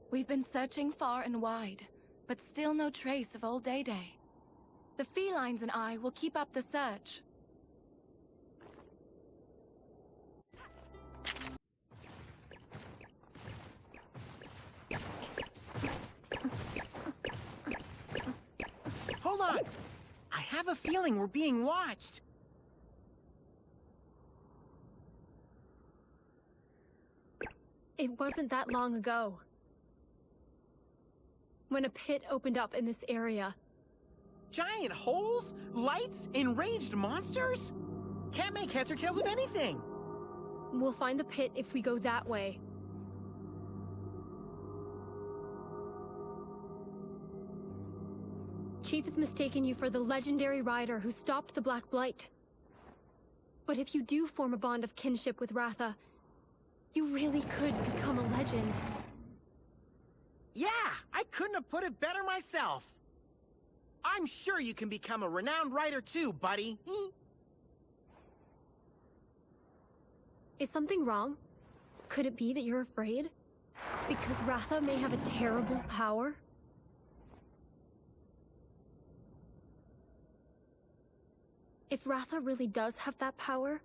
Speaker 4: We've been searching far and wide, but still no trace of old Day-Day. The felines and I will keep up the search.
Speaker 3: Hold on. I have a feeling we're being watched.
Speaker 8: It wasn't that long ago when a pit opened up in this area.
Speaker 3: Giant holes? Lights? Enraged monsters? Can't make heads or tails of anything.
Speaker 8: We'll find the pit if we go that way. Chief has mistaken you for the legendary rider who stopped the Black Blight. But if you do form a bond of kinship with Ratha, you really could become a legend.
Speaker 3: Yeah, I couldn't have put it better myself. I'm sure you can become a renowned writer too, buddy.
Speaker 8: Is something wrong? Could it be that you're afraid? Because Ratha may have a terrible power? If Ratha really does have that power,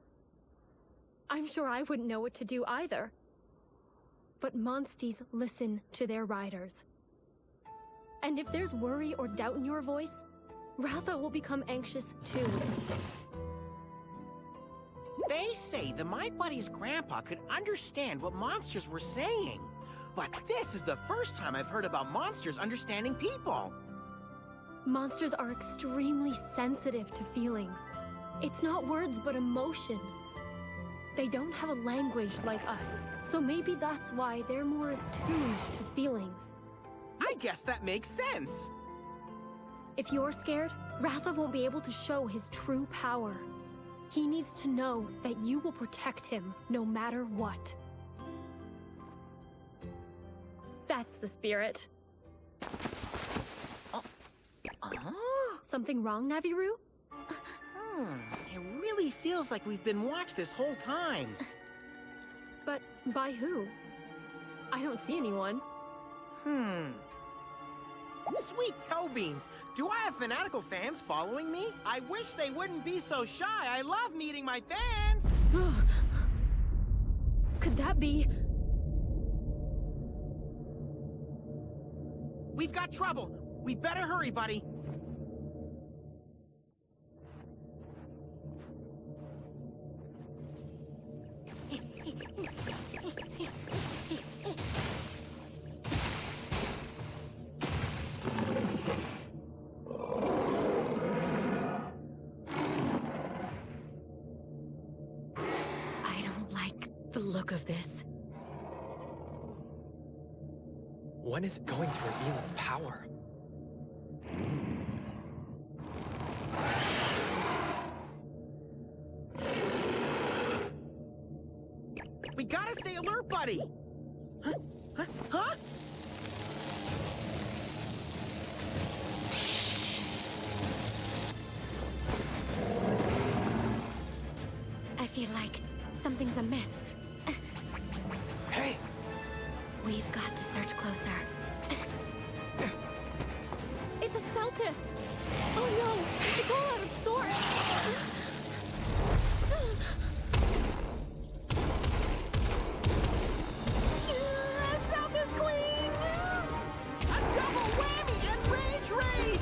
Speaker 8: I'm sure I wouldn't know what to do either. But monsties listen to their riders. And if there's worry or doubt in your voice, Ratha will become anxious too.
Speaker 3: They say that my buddy's grandpa could understand what monsters were saying. But this is the first time I've heard about monsters understanding people.
Speaker 8: Monsters are extremely sensitive to feelings. It's not words, but emotion. They don't have a language like us, so maybe that's why they're more attuned to feelings.
Speaker 3: I guess that makes sense.
Speaker 8: If you're scared, Ratha won't be able to show his true power. He needs to know that you will protect him no matter what. That's the spirit. Something wrong, Naviru?
Speaker 3: It really feels like we've been watched this whole time.
Speaker 8: But by who? I don't see anyone.
Speaker 3: Sweet toe beans, do I have fanatical fans following me? I wish they wouldn't be so shy. I love meeting my fans.
Speaker 8: Could that be?
Speaker 3: We've got trouble. We better hurry, buddy.
Speaker 6: look of this.
Speaker 7: When is it going to reveal its power?
Speaker 3: We gotta stay alert, buddy! Huh? Huh? Huh?
Speaker 6: I feel like something's amiss.
Speaker 7: Hey!
Speaker 6: We've got to search closer.
Speaker 8: It's a Celtis! Oh no! It's all out of sorts!
Speaker 3: Celtis Queen! A double whammy and rage raid!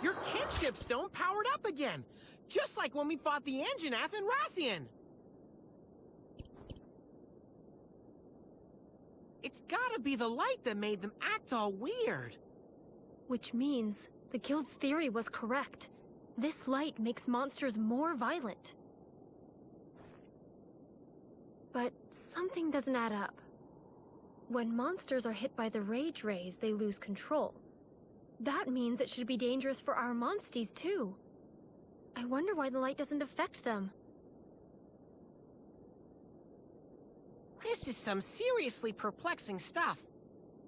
Speaker 3: Your kinship stone powered up again, just like when we fought the Engineath and Rathian. It's gotta be the light that made them act all weird.
Speaker 8: Which means the guild's theory was correct. This light makes monsters more violent. But something doesn't add up. When monsters are hit by the rage rays, they lose control. That means it should be dangerous for our monsties too. I wonder why the light doesn't affect them.
Speaker 3: This is some seriously perplexing stuff.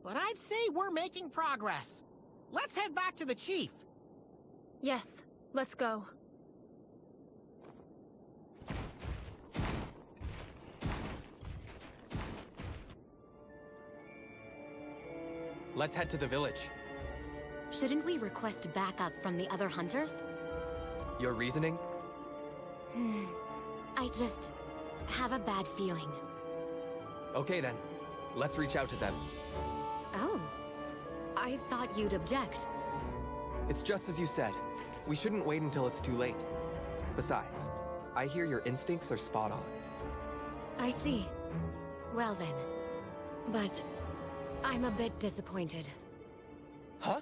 Speaker 3: But I'd say we're making progress. Let's head back to the chief.
Speaker 8: Yes, let's go.
Speaker 7: Let's head to the village.
Speaker 6: Shouldn't we request backup from the other hunters?
Speaker 7: Your reasoning?
Speaker 6: I just have a bad feeling.
Speaker 7: Okay then. Let's reach out to them.
Speaker 6: Oh. I thought you'd object.
Speaker 7: It's just as you said. We shouldn't wait until it's too late. Besides, I hear your instincts are spot on.
Speaker 6: I see. Well then. But I'm a bit disappointed.
Speaker 7: Huh?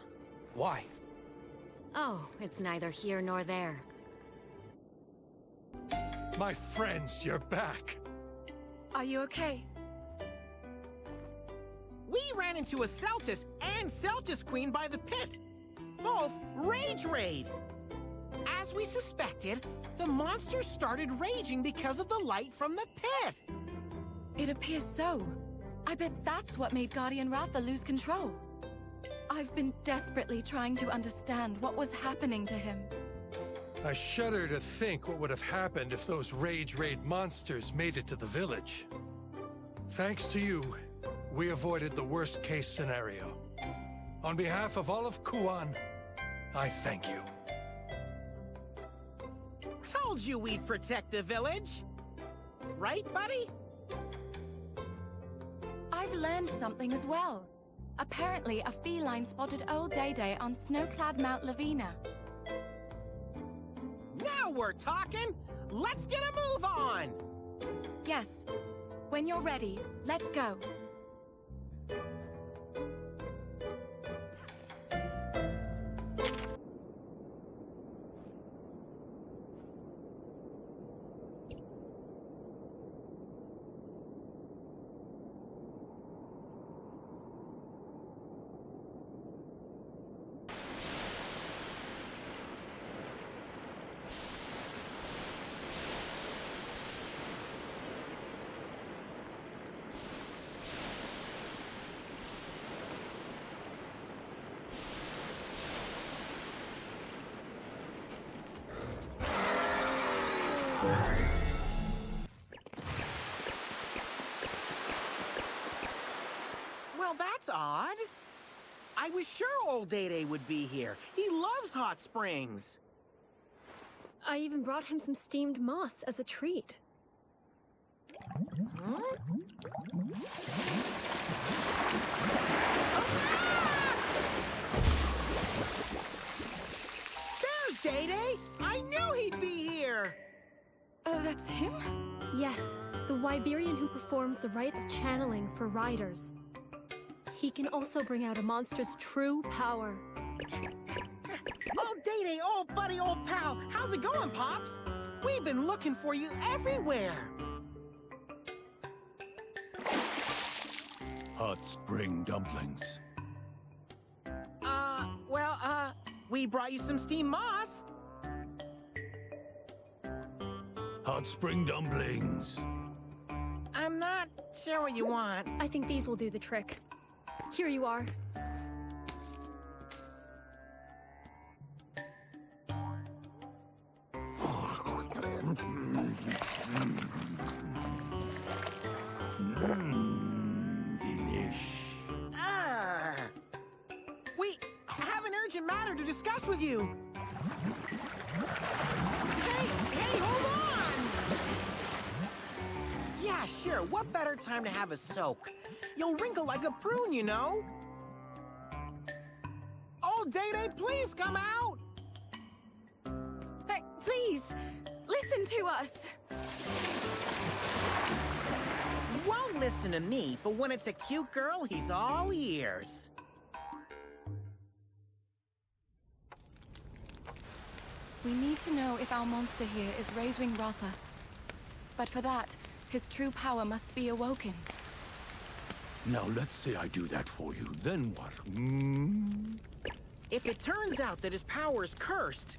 Speaker 7: Why?
Speaker 6: Oh, it's neither here nor there.
Speaker 9: My friends, you're back.
Speaker 4: Are you okay?
Speaker 3: We ran into a Celtis and Celtis Queen by the pit. Both rage raid. As we suspected, the monsters started raging because of the light from the pit.
Speaker 4: It appears so. I bet that's what made Guardian Ratha lose control. I've been desperately trying to understand what was happening to him.
Speaker 9: I shudder to think what would have happened if those rage raid monsters made it to the village. Thanks to you, we avoided the worst case scenario. On behalf of all of Kuan, I thank you.
Speaker 3: Told you we'd protect the village. Right, buddy?
Speaker 4: I've learned something as well. Apparently, a feline spotted old Day-Day on snow-clad Mount Lavina.
Speaker 3: Now we're talking! Let's get a move on!
Speaker 4: Yes. When you're ready, let's go.
Speaker 3: Well, that's odd. I was sure old Day-Day would be here. He loves hot springs.
Speaker 8: I even brought him some steamed moss as a treat.
Speaker 3: Huh? There's Day-Day! I knew he'd be here!
Speaker 4: Oh, that's him?
Speaker 8: Yes, the Wyverian who performs the rite of channeling for riders. He can also bring out a monster's true power.
Speaker 3: Oh, Day-Day, old buddy, old pal. How's it going, Pops? We've been looking for you everywhere.
Speaker 12: Hot spring dumplings.
Speaker 3: We brought you some steamed moss.
Speaker 12: Hot spring dumplings.
Speaker 3: I'm not sure what you want.
Speaker 8: I think these will do the trick. Here you are.
Speaker 3: We have an urgent matter to discuss with you. Hey, hold on! Yeah, sure. What better time to have a soak? You'll wrinkle like a prune, you know? Oh, Day-Day, please come out!
Speaker 4: Hey, please, listen to us.
Speaker 3: Won't listen to me, but when it's a cute girl, he's all ears.
Speaker 4: We need to know if our monster here is Razewing Ratha. But for that, his true power must be awoken.
Speaker 12: Now let's say I do that for you, then what?
Speaker 3: If it turns out that his power is cursed,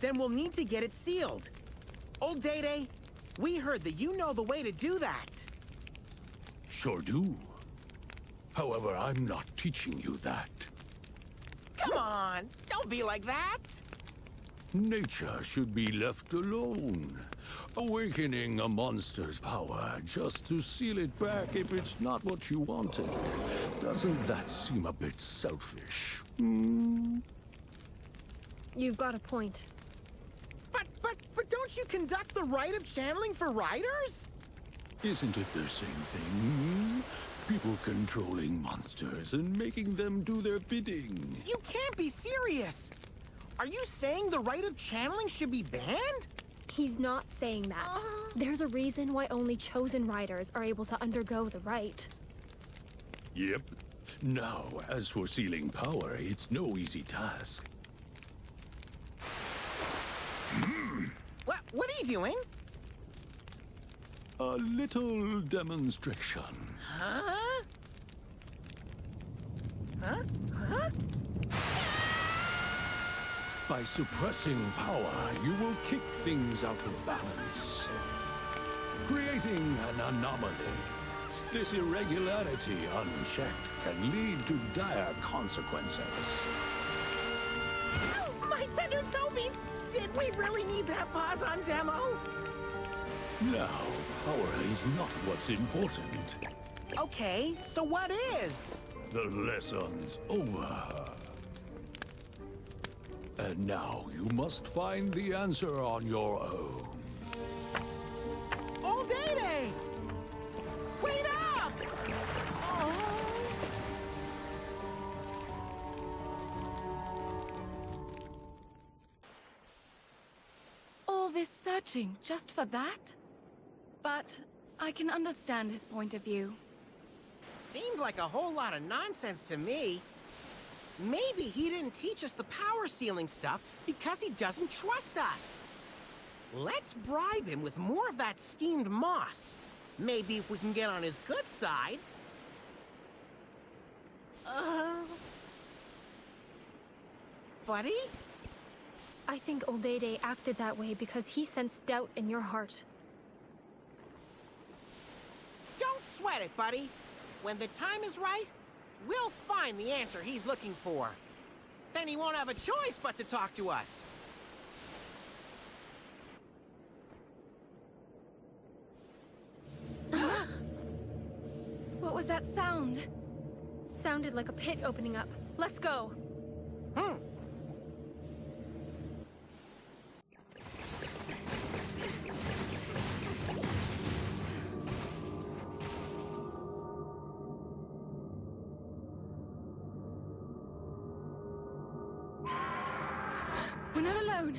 Speaker 3: then we'll need to get it sealed. Old Day-Day, we heard that you know the way to do that.
Speaker 12: Sure do. However, I'm not teaching you that.
Speaker 3: Come on, don't be like that.
Speaker 12: Nature should be left alone. Awakening a monster's power just to seal it back if it's not what you wanted. Doesn't that seem a bit selfish?
Speaker 8: You've got a point.
Speaker 3: But don't you conduct the rite of channeling for riders?
Speaker 12: Isn't it the same thing? People controlling monsters and making them do their bidding.
Speaker 3: You can't be serious. Are you saying the rite of channeling should be banned?
Speaker 8: He's not saying that. There's a reason why only chosen riders are able to undergo the rite.
Speaker 12: Yep. Now, as for sealing power, it's no easy task.
Speaker 3: What are you doing?
Speaker 12: A little demonstration.
Speaker 3: Huh?
Speaker 12: By suppressing power, you will kick things out of balance, creating an anomaly. This irregularity, unchecked, can lead to dire consequences.
Speaker 3: My tender toebeans! Did we really need that pause on demo?
Speaker 12: Now, power is not what's important.
Speaker 3: Okay, so what is?
Speaker 12: The lesson's over. And now you must find the answer on your own.
Speaker 3: Old Day-Day! Wait up!
Speaker 4: All this searching just for that? But I can understand his point of view.
Speaker 3: Seemed like a whole lot of nonsense to me. Maybe he didn't teach us the power sealing stuff because he doesn't trust us. Let's bribe him with more of that steamed moss. Maybe if we can get on his good side. Buddy?
Speaker 8: I think Old Day acted that way because he sensed doubt in your heart.
Speaker 3: Don't sweat it, buddy. When the time is right, we'll find the answer he's looking for. Then he won't have a choice but to talk to us.
Speaker 4: What was that sound?
Speaker 8: Sounded like a pit opening up. Let's go.
Speaker 4: We're not alone.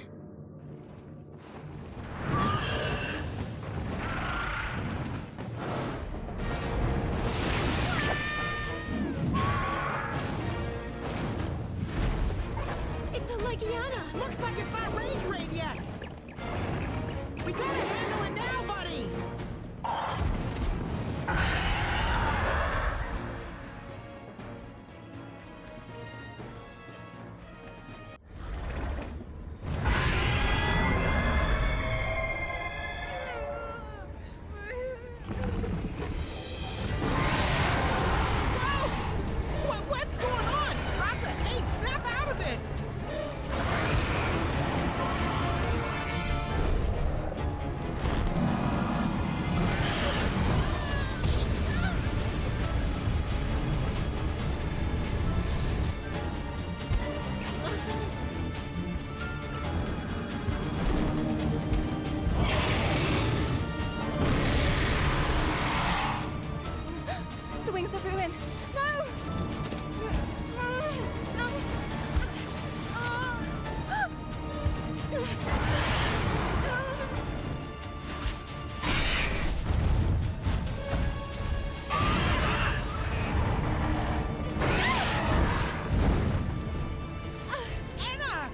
Speaker 8: like Yana!
Speaker 3: Looks like it's not rage raid yet! We gotta handle it now, buddy! What's going on? Ratha, hey, snap out of it!
Speaker 4: The wings of ruin! No!
Speaker 3: Anna!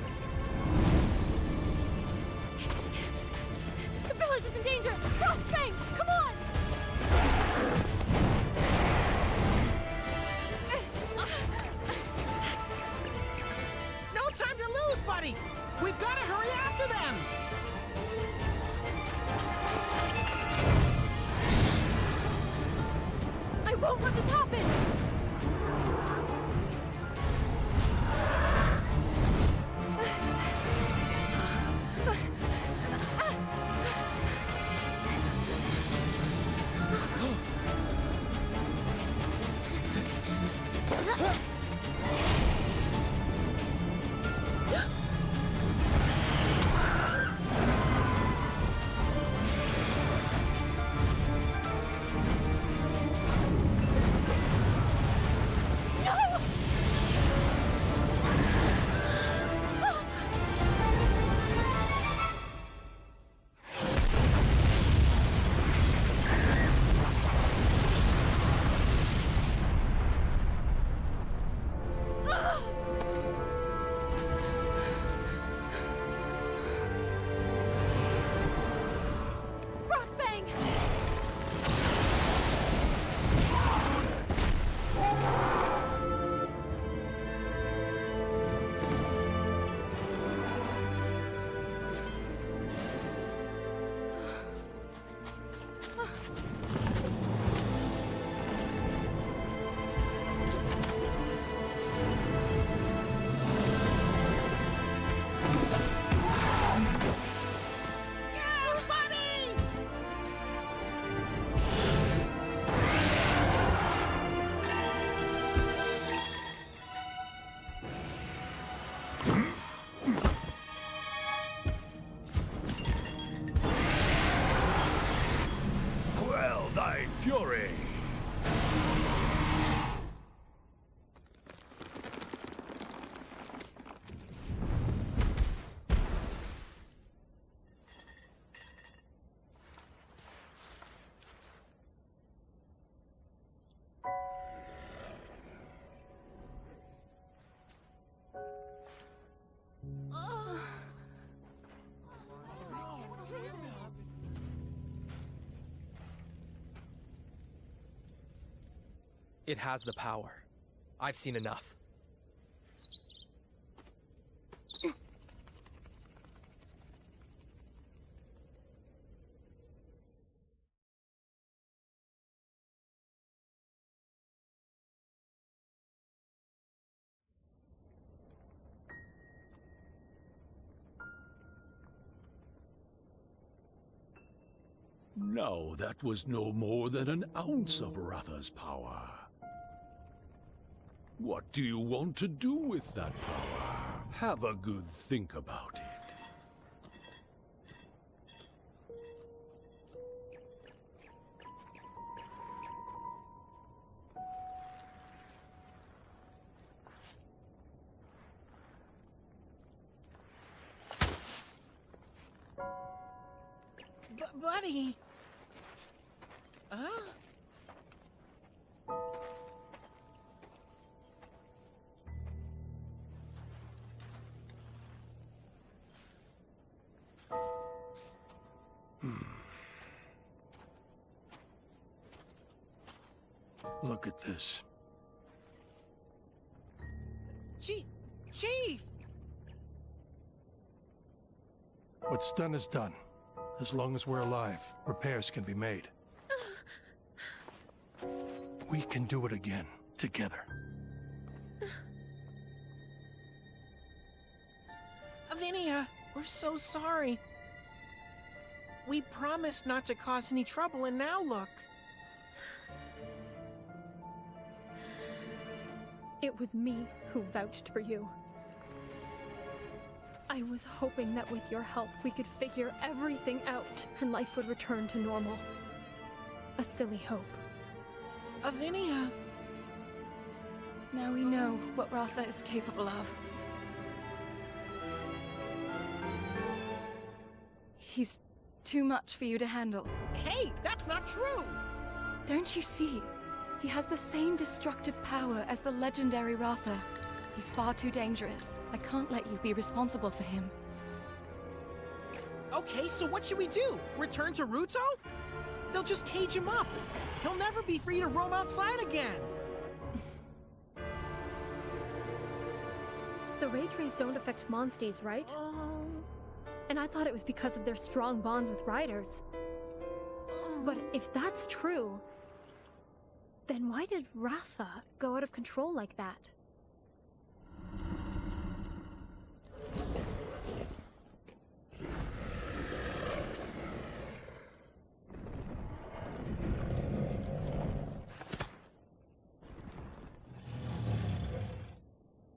Speaker 8: The village is in danger! Frostbang! Come on!
Speaker 3: No time to lose, buddy! We've gotta hurry after them!
Speaker 8: I won't let this happen! Frostbang!
Speaker 3: Yeah, buddy!
Speaker 12: Quell thy fury!
Speaker 7: It has the power. I've seen enough.
Speaker 12: Now that was no more than an ounce of Ratha's power. What do you want to do with that power? Have a good think about it.
Speaker 3: Buddy...
Speaker 9: Look at this.
Speaker 3: Chief!
Speaker 9: What's done is done. As long as we're alive, repairs can be made. We can do it again, together.
Speaker 3: Avinia, we're so sorry. We promised not to cause any trouble, and now look.
Speaker 8: It was me who vouched for you. I was hoping that with your help we could figure everything out and life would return to normal. A silly hope.
Speaker 3: Avinia!
Speaker 4: Now we know what Ratha is capable of. He's too much for you to handle.
Speaker 3: Hey, that's not true!
Speaker 4: Don't you see? He has the same destructive power as the legendary Ratha. He's far too dangerous. I can't let you be responsible for him.
Speaker 3: Okay, so what should we do? Return to Ruto? They'll just cage him up. He'll never be free to roam outside again.
Speaker 8: The Rage Rays don't affect Monsties, right? And I thought it was because of their strong bonds with riders. But if that's true, then why did Ratha go out of control like that?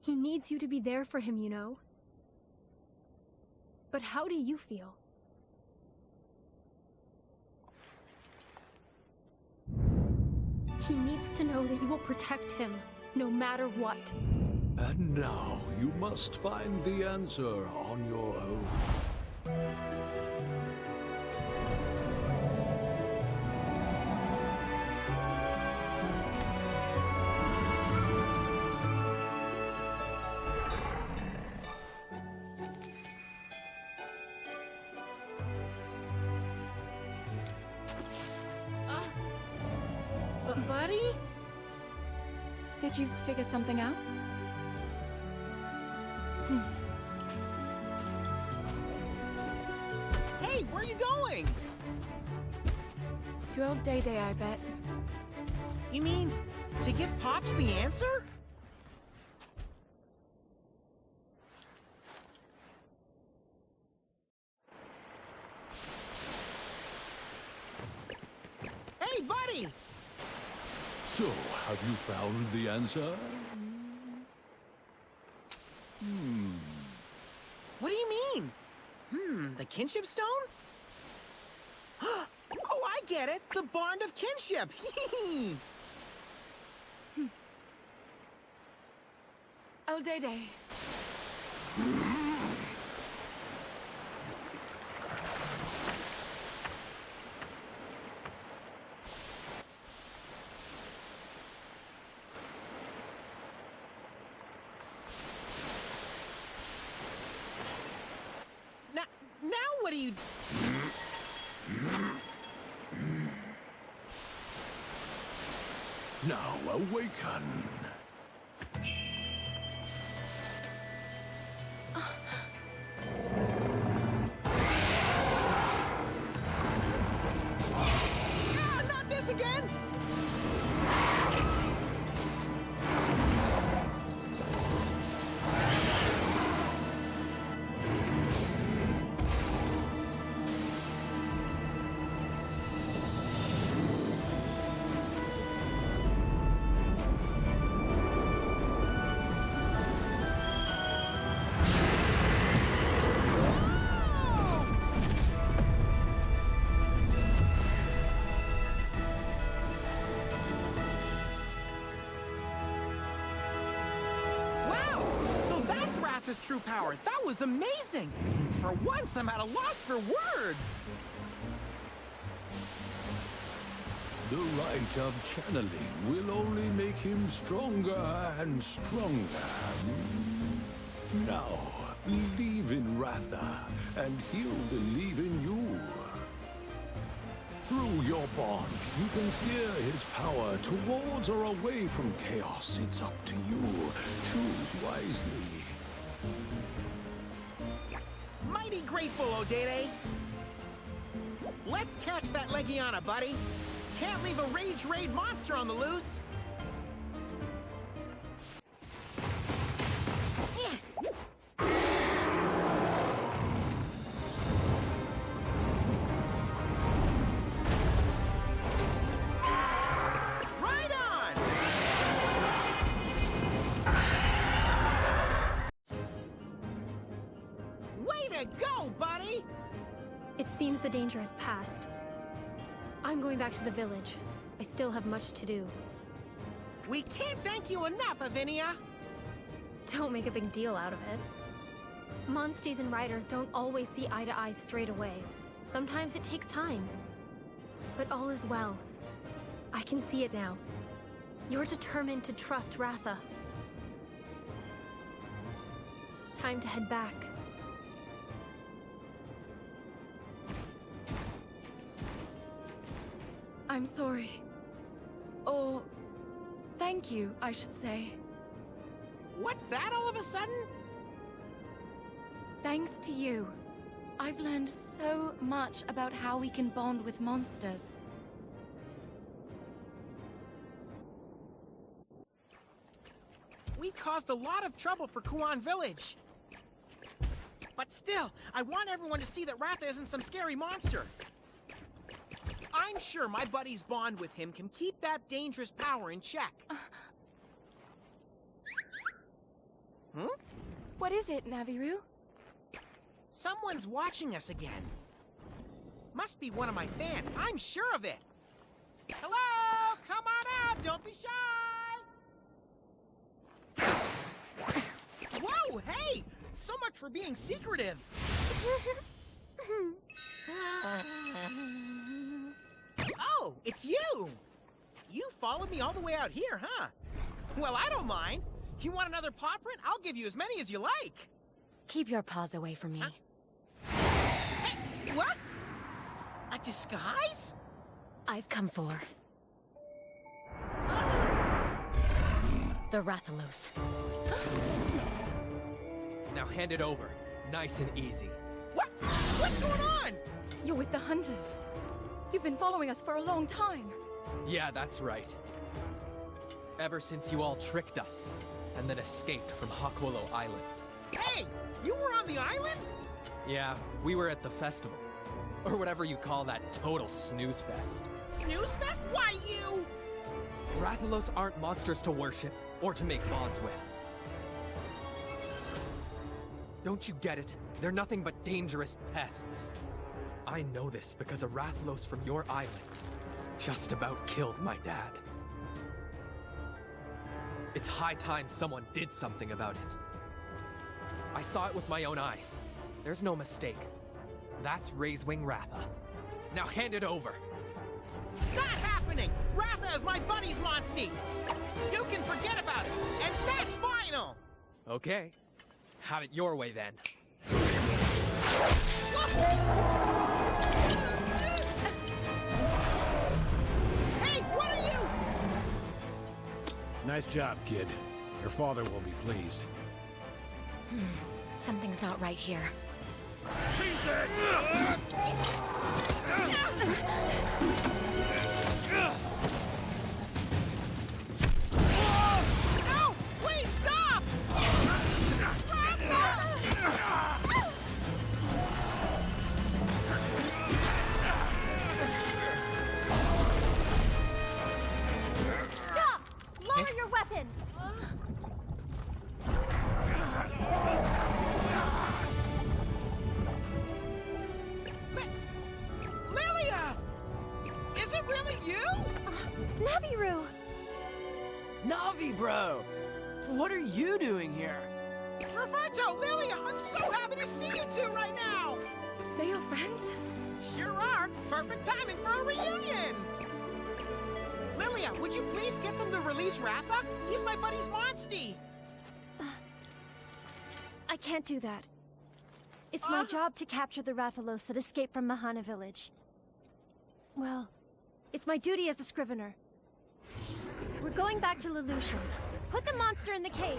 Speaker 8: He needs you to be there for him, you know. But how do you feel? He needs to know that you will protect him, no matter what.
Speaker 12: And now you must find the answer on your own.
Speaker 3: Buddy?
Speaker 4: Did you figure something out?
Speaker 3: Hey, where are you going?
Speaker 4: To old Day Day, I bet.
Speaker 3: You mean to give Pops the answer? Hey, buddy!
Speaker 12: So, have you found the answer?
Speaker 3: What do you mean? The kinship stone? Oh, I get it! The bond of kinship!
Speaker 4: Old Day Day.
Speaker 3: Now what do you...
Speaker 12: Now awaken.
Speaker 3: Not this again! His true power. That was amazing! For once, I'm at a loss for words!
Speaker 12: The rite of channeling will only make him stronger and stronger. Now, believe in Ratha, and he'll believe in you. Through your bond, you can steer his power towards or away from chaos. It's up to you. Choose wisely.
Speaker 3: Mighty grateful, Odede. Let's catch that Legiana, buddy. Can't leave a Rage Raid monster on the loose. Go, buddy!
Speaker 8: It seems the danger has passed. I'm going back to the village. I still have much to do.
Speaker 3: We can't thank you enough, Avinia!
Speaker 8: Don't make a big deal out of it. Monsties and riders don't always see eye to eye straight away. Sometimes it takes time. But all is well. I can see it now. You're determined to trust Ratha. Time to head back.
Speaker 4: I'm sorry. Or thank you, I should say.
Speaker 3: What's that all of a sudden?
Speaker 4: Thanks to you. I've learned so much about how we can bond with monsters.
Speaker 3: We caused a lot of trouble for Kuan Village. But still, I want everyone to see that Ratha isn't some scary monster. I'm sure my buddy's bond with him can keep that dangerous power in check.
Speaker 4: What is it, Naviru?
Speaker 3: Someone's watching us again. Must be one of my fans, I'm sure of it. Hello! Come on out! Don't be shy! Whoa, hey! So much for being secretive. Oh, it's you! You followed me all the way out here, huh? Well, I don't mind. You want another paw print? I'll give you as many as you like.
Speaker 6: Keep your paws away from me.
Speaker 3: Hey, what? A disguise?
Speaker 6: I've come for... the Rathalos.
Speaker 7: Now hand it over. Nice and easy.
Speaker 3: What? What's going on?
Speaker 4: You're with the hunters. You've been following us for a long time.
Speaker 7: Yeah, that's right. Ever since you all tricked us, and then escaped from Hakuolo Island.
Speaker 3: Hey! You were on the island?
Speaker 7: Yeah, we were at the festival. Or whatever you call that total snooze fest.
Speaker 3: Snooze fest? Why you?
Speaker 7: Rathalos aren't monsters to worship, or to make bonds with. Don't you get it? They're nothing but dangerous pests. I know this because a Rathalos from your island just about killed my dad. It's high time someone did something about it. I saw it with my own eyes. There's no mistake. That's Raisewing Ratha. Now hand it over.
Speaker 3: Not happening! Ratha is my buddy's monstie! You can forget about it, and that's final!
Speaker 7: Okay. Have it your way then.
Speaker 3: Hey, what are you?
Speaker 13: Nice job, kid. Your father will be pleased.
Speaker 6: Something's not right here.
Speaker 3: No! Please stop!
Speaker 8: Stop! Lower your weapon!
Speaker 3: Lilia! Is it really you?
Speaker 8: Naviru!
Speaker 10: Navi, bro! What are you doing here?
Speaker 3: Roberto, Lilia, I'm so happy to see you two right now!
Speaker 4: They're your friends?
Speaker 3: Sure are. Perfect timing for a reunion! Lilia, would you please get them to release Ratha? He's my buddy's monstie!
Speaker 14: I can't do that. It's my job to capture the Rathalos that escaped from Mahana village. Well, it's my duty as a scrivener. We're going back to Lelouch. Put the monster in the cage.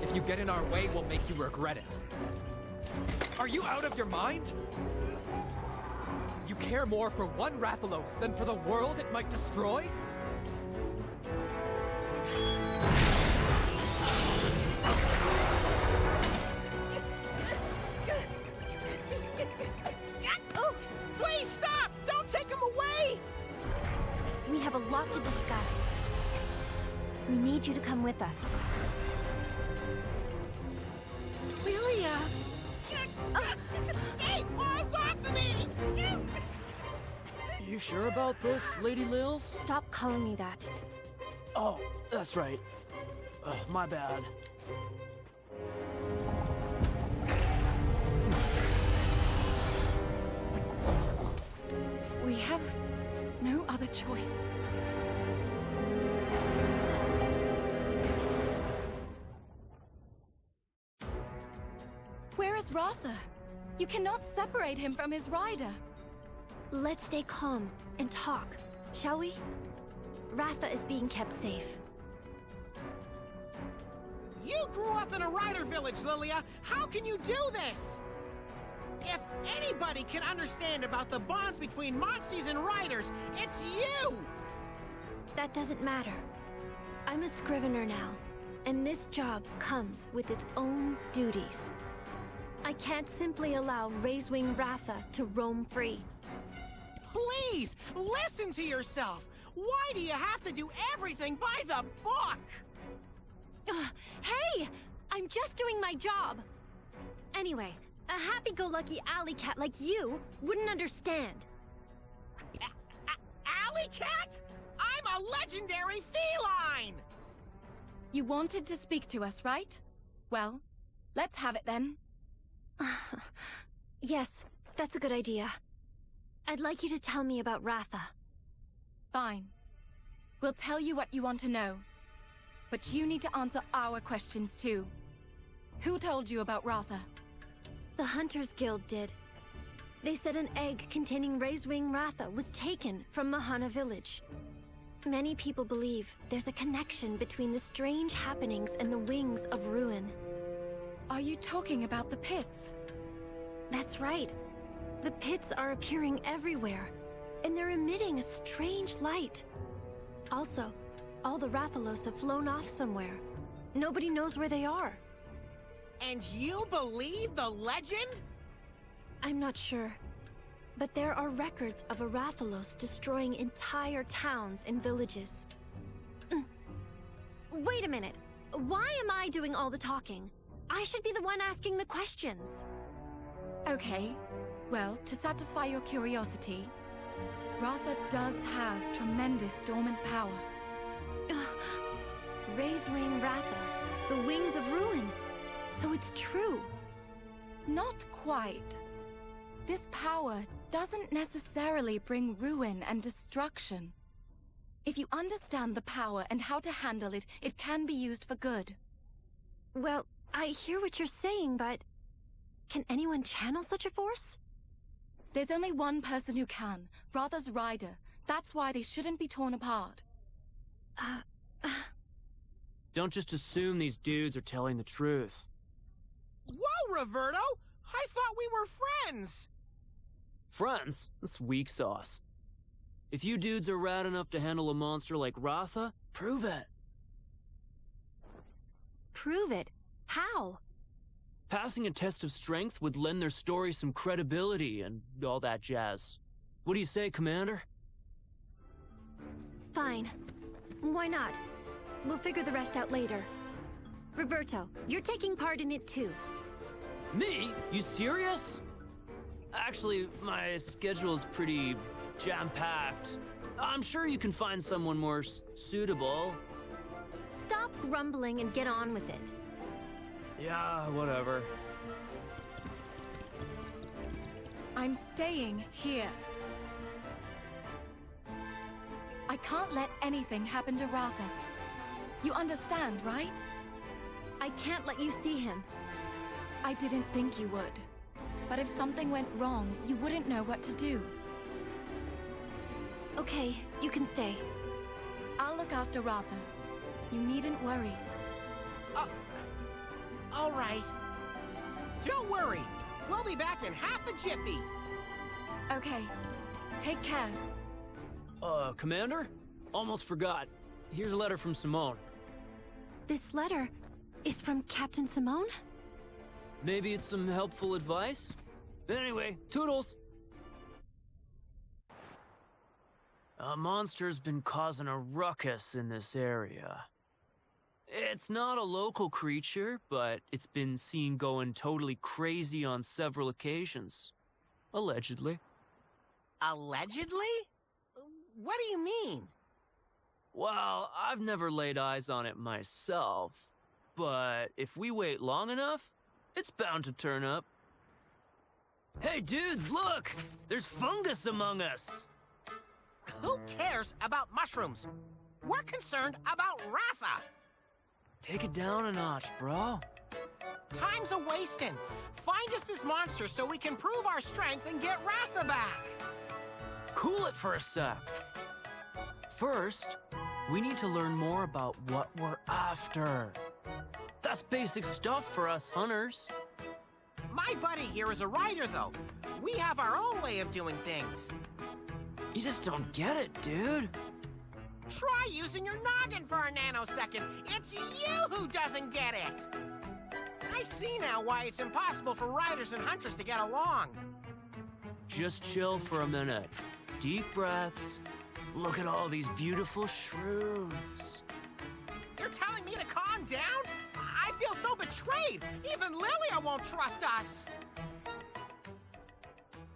Speaker 7: If you get in our way, we'll make you regret it. Are you out of your mind? You care more for one Rathalos than for the world it might destroy?
Speaker 3: Oh, please stop! Don't take him away!
Speaker 14: We have a lot to discuss. We need you to come with us.
Speaker 3: Lilia! Hey, paws off of me!
Speaker 11: You sure about this, Lady Lils?
Speaker 14: Stop calling me that.
Speaker 11: Oh, that's right. My bad.
Speaker 4: We have no other choice. Where is Ratha? You cannot separate him from his rider.
Speaker 14: Let's stay calm and talk, shall we? Ratha is being kept safe.
Speaker 3: You grew up in a rider village, Lilia. How can you do this? If anybody can understand about the bonds between Monsters and riders, it's you!
Speaker 14: That doesn't matter. I'm a scrivener now, and this job comes with its own duties. I can't simply allow Raisewing Ratha to roam free.
Speaker 3: Please, listen to yourself! Why do you have to do everything by the book?
Speaker 14: Hey! I'm just doing my job! Anyway, a happy-go-lucky alley cat like you wouldn't understand.
Speaker 3: Alley cat? I'm a legendary feline!
Speaker 4: You wanted to speak to us, right? Well, let's have it then.
Speaker 14: Yes, that's a good idea. I'd like you to tell me about Ratha.
Speaker 4: Fine. We'll tell you what you want to know. But you need to answer our questions too. Who told you about Ratha?
Speaker 14: The Hunters Guild did. They said an egg containing Raisewing Ratha was taken from Mahana village. Many people believe there's a connection between the strange happenings and the wings of ruin.
Speaker 4: Are you talking about the pits?
Speaker 14: That's right. The pits are appearing everywhere, and they're emitting a strange light. Also, all the Rathalos have flown off somewhere. Nobody knows where they are.
Speaker 3: And you believe the legend?
Speaker 14: I'm not sure. But there are records of a Rathalos destroying entire towns and villages. Wait a minute. Why am I doing all the talking? I should be the one asking the questions.
Speaker 4: Okay. Well, to satisfy your curiosity, Ratha does have tremendous dormant power.
Speaker 14: Raisewing Ratha, the wings of ruin. So it's true.
Speaker 4: Not quite. This power doesn't necessarily bring ruin and destruction. If you understand the power and how to handle it, it can be used for good.
Speaker 14: Well, I hear what you're saying, but... can anyone channel such a force?
Speaker 4: There's only one person who can, Ratha's rider. That's why they shouldn't be torn apart.
Speaker 15: Don't just assume these dudes are telling the truth.
Speaker 3: Whoa, Roberto! I thought we were friends!
Speaker 15: Friends? That's weak sauce. If you dudes are rad enough to handle a monster like Ratha, prove it.
Speaker 14: Prove it? How?
Speaker 15: Passing a test of strength would lend their story some credibility and all that jazz. What do you say, Commander?
Speaker 14: Fine. Why not? We'll figure the rest out later. Roberto, you're taking part in it too.
Speaker 15: Me? You serious? Actually, my schedule's pretty jam-packed. I'm sure you can find someone more suitable.
Speaker 14: Stop grumbling and get on with it.
Speaker 15: Yeah, whatever.
Speaker 4: I'm staying here. I can't let anything happen to Ratha. You understand, right?
Speaker 14: I can't let you see him.
Speaker 4: I didn't think you would. But if something went wrong, you wouldn't know what to do.
Speaker 14: Okay, you can stay.
Speaker 4: I'll look after Ratha. You needn't worry.
Speaker 3: All right. Don't worry. We'll be back in half a jiffy.
Speaker 4: Okay. Take care.
Speaker 15: Commander? Almost forgot. Here's a letter from Simone.
Speaker 14: This letter is from Captain Simone?
Speaker 15: Maybe it's some helpful advice? Anyway, toodles! A monster's been causing a ruckus in this area. It's not a local creature, but it's been seen going totally crazy on several occasions. Allegedly.
Speaker 3: Allegedly? What do you mean?
Speaker 15: Well, I've never laid eyes on it myself, but if we wait long enough, it's bound to turn up. Hey dudes, look! There's fungus among us!
Speaker 3: Who cares about mushrooms? We're concerned about Ratha!
Speaker 15: Take it down a notch, bro.
Speaker 3: Time's a-wasting. Find us this monster so we can prove our strength and get Ratha back!
Speaker 15: Cool it for a sec. First, we need to learn more about what we're after. That's basic stuff for us hunters.
Speaker 3: My buddy here is a writer, though. We have our own way of doing things.
Speaker 15: You just don't get it, dude.
Speaker 3: Try using your noggin for a nanosecond. It's you who doesn't get it. I see now why it's impossible for writers and hunters to get along.
Speaker 15: Just chill for a minute. Deep breaths. Look at all these beautiful shrooms.
Speaker 3: You're telling me to calm down? I feel so betrayed. Even Lilia won't trust us.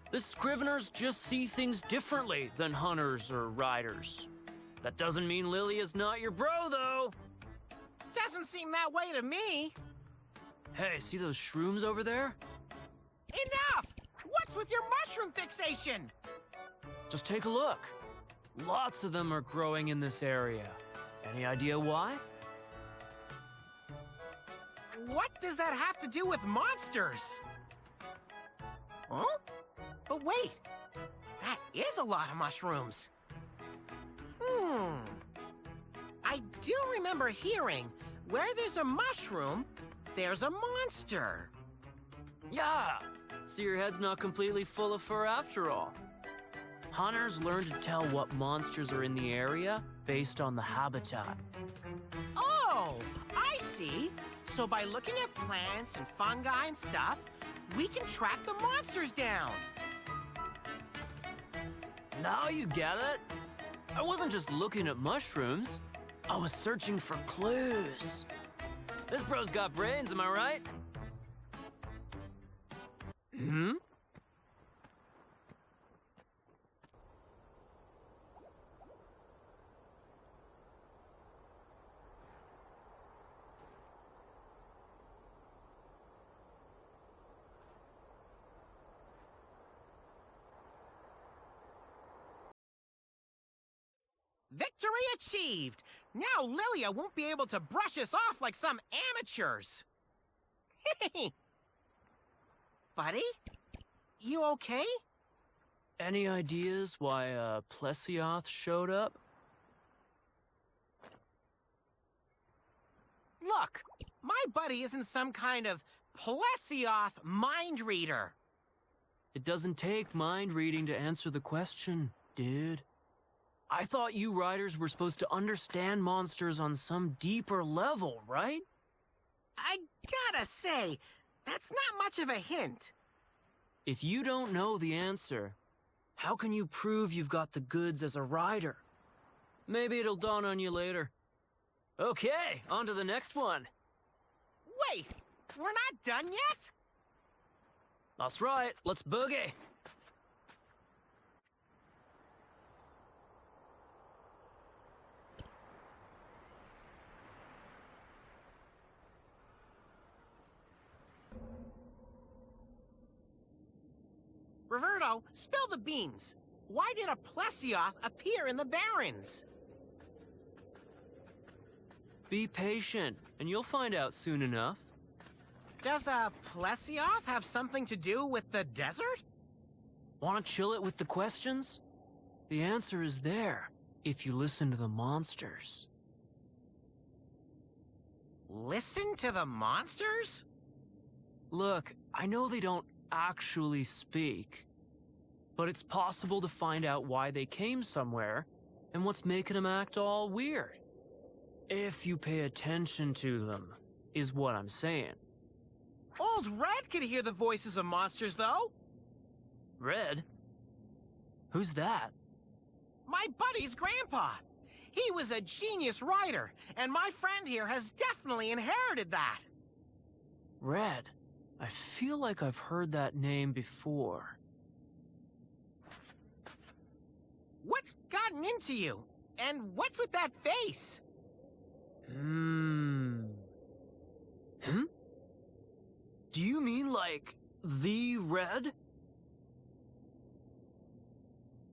Speaker 15: The Scriveners just see things differently than hunters or riders. That doesn't mean Lilia's not your bro, though.
Speaker 3: Doesn't seem that way to me.
Speaker 15: Hey, see those shrooms over there?
Speaker 3: Enough! What's with your mushroom fixation?
Speaker 15: Just take a look. Lots of them are growing in this area. Any idea why?
Speaker 3: What does that have to do with monsters? Huh? But wait, that is a lot of mushrooms. I do remember hearing, where there's a mushroom, there's a monster.
Speaker 15: Yeah, so your head's not completely full of fur after all. Hunters learn to tell what monsters are in the area based on the habitat.
Speaker 3: Oh, I see. So by looking at plants and fungi and stuff, we can track the monsters down.
Speaker 15: Now you get it? I wasn't just looking at mushrooms. I was searching for clues. This bro's got brains, am I right? Hmm?
Speaker 3: Victory achieved! Now Lilia won't be able to brush us off like some amateurs. Buddy? You okay?
Speaker 15: Any ideas why Plesioth showed up?
Speaker 3: Look, my buddy isn't some kind of Plesioth mind reader.
Speaker 15: It doesn't take mind reading to answer the question, dude. I thought you riders were supposed to understand monsters on some deeper level, right?
Speaker 3: I gotta say, that's not much of a hint.
Speaker 15: If you don't know the answer, how can you prove you've got the goods as a rider? Maybe it'll dawn on you later. Okay, on to the next one.
Speaker 3: Wait, we're not done yet?
Speaker 15: That's right, let's boogie.
Speaker 3: Roberto, spill the beans. Why did a Plesioth appear in the Barrens?
Speaker 15: Be patient, and you'll find out soon enough.
Speaker 3: Does Plesioth have something to do with the desert?
Speaker 15: Want to chill it with the questions? The answer is there, if you listen to the monsters.
Speaker 3: Listen to the monsters?
Speaker 15: Look, I know they don't actually speak, but it's possible to find out why they came somewhere and what's making them act all weird. If you pay attention to them, is what I'm saying.
Speaker 3: Old Red could hear the voices of monsters, though.
Speaker 15: Red? Who's that?
Speaker 3: My buddy's grandpa. He was a genius writer, and my friend here has definitely inherited that.
Speaker 15: Red? I feel like I've heard that name before.
Speaker 3: What's gotten into you? And what's with that face?
Speaker 15: Hmm? Do you mean like the Red?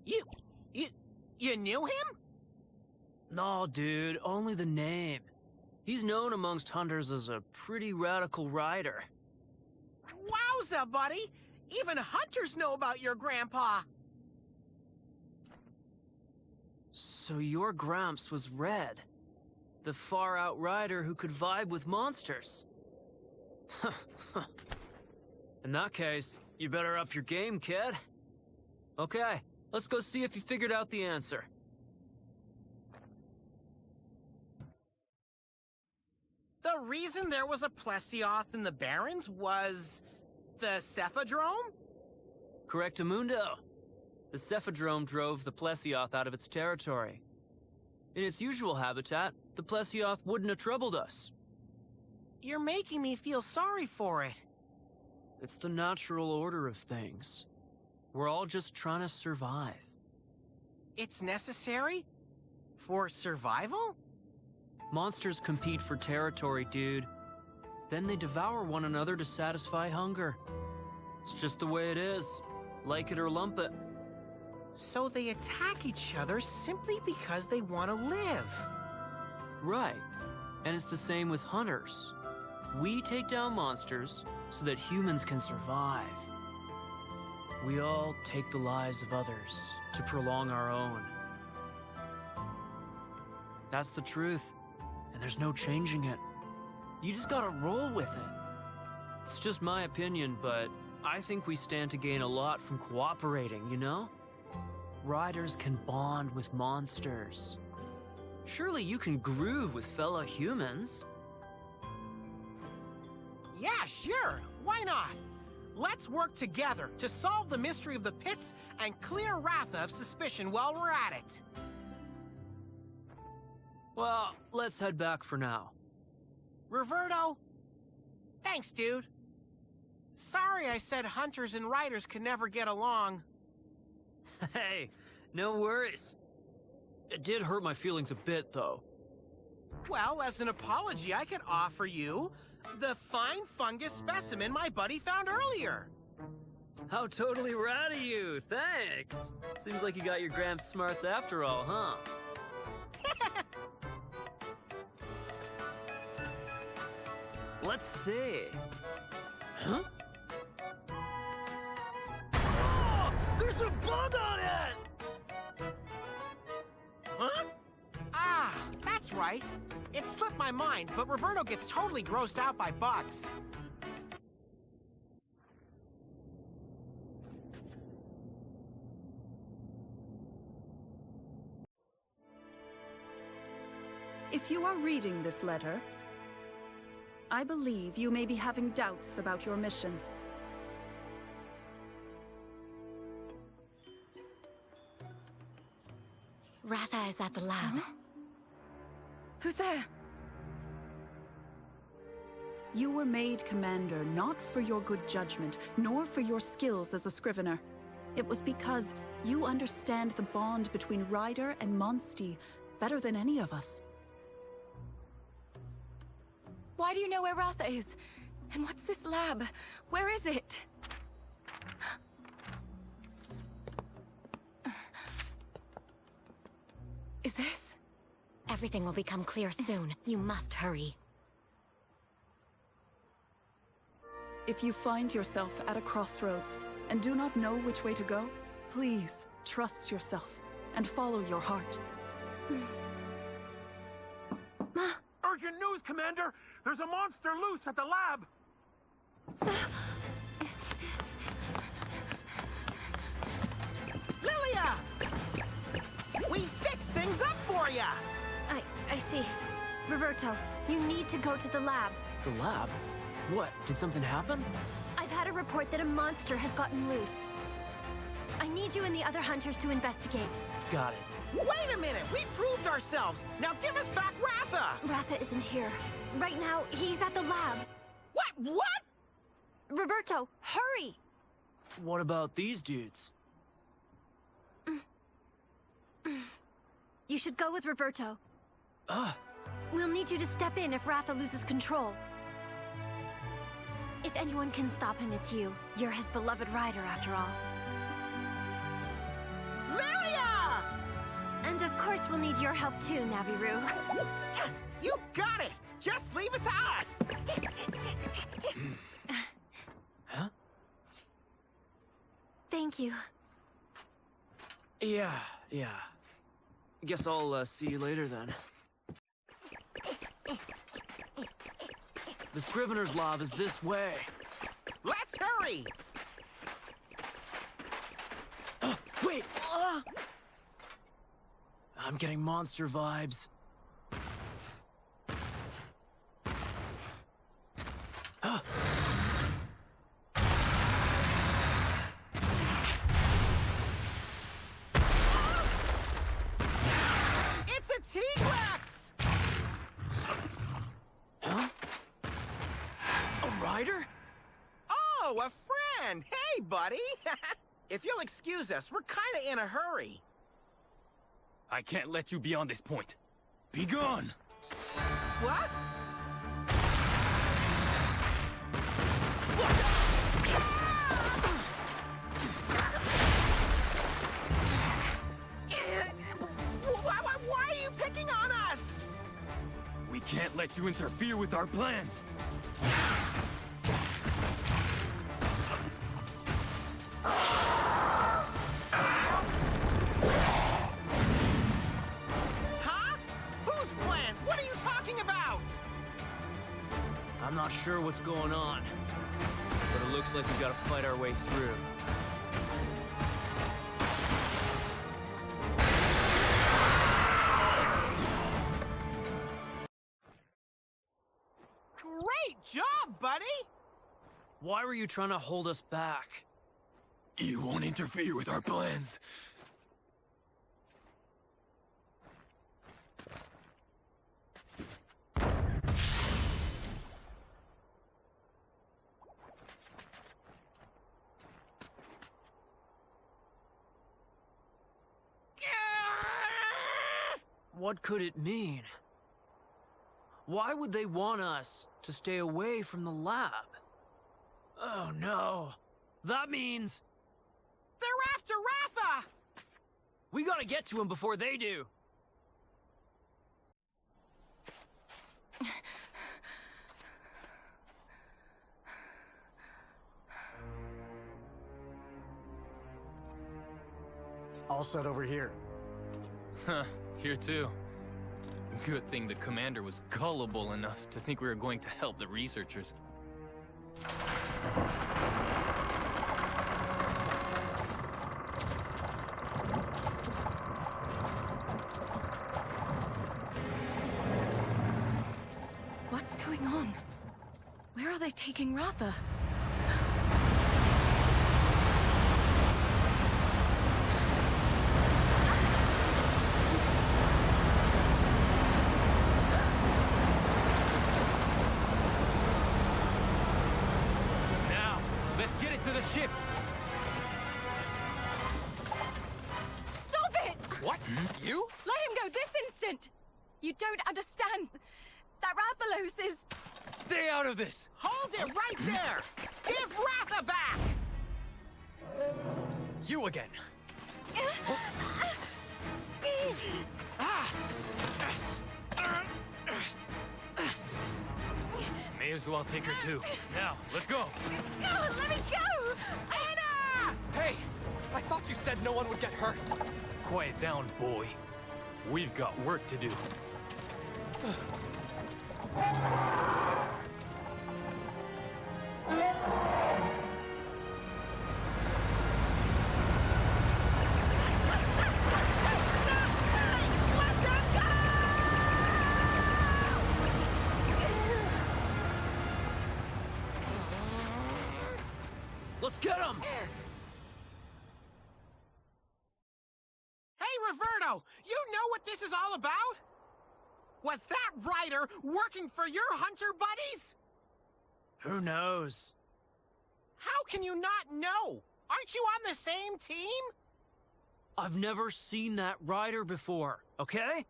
Speaker 3: You knew him?
Speaker 15: No, dude, only the name. He's known amongst hunters as a pretty radical rider.
Speaker 3: Wowza, buddy! Even hunters know about your grandpa!
Speaker 15: So your Gramps was Red, the far-out rider who could vibe with monsters. In that case, you better up your game, kid. Okay, let's go see if you figured out the answer.
Speaker 3: The reason there was a Plesioth in the Barrens was the Cephadrome?
Speaker 15: Correctamundo. The Cephadrome drove the Plesioth out of its territory. In its usual habitat, the Plesioth wouldn't have troubled us.
Speaker 3: You're making me feel sorry for it.
Speaker 15: It's the natural order of things. We're all just trying to survive.
Speaker 3: It's necessary? For survival?
Speaker 15: Monsters compete for territory, dude. Then they devour one another to satisfy hunger. It's just the way it is. Like it or lump it.
Speaker 3: So they attack each other simply because they want to live.
Speaker 15: Right. And it's the same with hunters. We take down monsters so that humans can survive. We all take the lives of others to prolong our own. That's the truth, and there's no changing it. You just gotta roll with it. It's just my opinion, but I think we stand to gain a lot from cooperating, you know? Riders can bond with monsters. Surely you can groove with fellow humans.
Speaker 3: Yeah, sure. Why not? Let's work together to solve the mystery of the pits and clear Ratha of suspicion while we're at it.
Speaker 15: Well, let's head back for now.
Speaker 3: Roberto? Thanks, dude. Sorry I said hunters and riders could never get along.
Speaker 15: Hey, no worries. It did hurt my feelings a bit, though.
Speaker 3: Well, as an apology, I could offer you the fine fungus specimen my buddy found earlier.
Speaker 15: How totally rad of you, thanks. Seems like you got your Gramps smarts after all, huh? Let's see. Huh? Oh! There's a bug on it!
Speaker 3: Huh? Ah, that's right. It slipped my mind, but Roberto gets totally grossed out by bugs.
Speaker 16: If you are reading this letter, I believe you may be having doubts about your mission.
Speaker 6: Ratha is at the lab.
Speaker 16: Huh? Who's there? You were made commander not for your good judgment, nor for your skills as a scrivener. It was because you understand the bond between Ryder and Monstie better than any of us.
Speaker 4: Why do you know where Ratha is? And what's this lab? Where is it? Is this?
Speaker 6: Everything will become clear soon. You must hurry.
Speaker 16: If you find yourself at a crossroads and do not know which way to go, please trust yourself and follow your heart.
Speaker 17: Urgent news, Commander! There's a monster loose at the lab!
Speaker 3: Lilia! We fixed things up for ya!
Speaker 14: I see. Roberto, you need to go to the lab.
Speaker 15: The lab? What? Did something happen?
Speaker 14: I've had a report that a monster has gotten loose. I need you and the other hunters to investigate.
Speaker 15: Got it.
Speaker 3: Wait a minute! We proved ourselves! Now give us back Ratha!
Speaker 14: Ratha isn't here. Right now, he's at the lab.
Speaker 3: What?
Speaker 14: Roberto, hurry!
Speaker 15: What about these dudes?
Speaker 14: You should go with Roberto. We'll need you to step in if Ratha loses control. If anyone can stop him, it's you. You're his beloved rider, after all.
Speaker 3: Lilia!
Speaker 14: And of course we'll need your help too, Naviru.
Speaker 3: You got it! Just leave it to us!
Speaker 15: Huh?
Speaker 14: Thank you.
Speaker 15: Yeah. Guess I'll see you later then. The Scrivener's Lab is this way.
Speaker 3: Let's hurry!
Speaker 15: Wait! I'm getting monster vibes.
Speaker 3: It's a T-Rex!
Speaker 15: Huh? A rider?
Speaker 3: Oh, a friend! Hey, buddy! If you'll excuse us, we're kinda in a hurry.
Speaker 18: I can't let you beyond this point. Be gone!
Speaker 3: What? Why are you picking on us?
Speaker 18: We can't let you interfere with our plans.
Speaker 3: Huh? Whose plans? What are you talking about?
Speaker 15: I'm not sure what's going on, but it looks like we gotta fight our way through.
Speaker 3: Great job, buddy!
Speaker 15: Why were you trying to hold us back?
Speaker 18: You won't interfere with our plans.
Speaker 15: What could it mean? Why would they want us to stay away from the lab? Oh no. That means...
Speaker 3: They're after Ratha!
Speaker 15: We gotta get to him before they do.
Speaker 11: All set over here.
Speaker 18: Huh, here too. Good thing the commander was gullible enough to think we were going to help the researchers.
Speaker 4: What's going on? Where are they taking Ratha?
Speaker 18: Now, let's get it to the ship!
Speaker 4: Stop it!
Speaker 18: What? You?
Speaker 4: Let him go this instant! You don't understand. That Rathalos is...
Speaker 18: Stay out of this!
Speaker 3: Hold it right there! Give Ratha back!
Speaker 18: You again! so I'll take her too. Now, let's go!
Speaker 4: Oh, let me go!
Speaker 7: Anna! Hey! I thought you said no one would get hurt.
Speaker 18: Quiet down, boy. We've got work to do.
Speaker 15: Let's get him!
Speaker 3: Hey, Roberto! You know what this is all about? Was that Ryder working for your hunter buddies?
Speaker 15: Who knows?
Speaker 3: How can you not know? Aren't you on the same team?
Speaker 15: I've never seen that rider before, okay?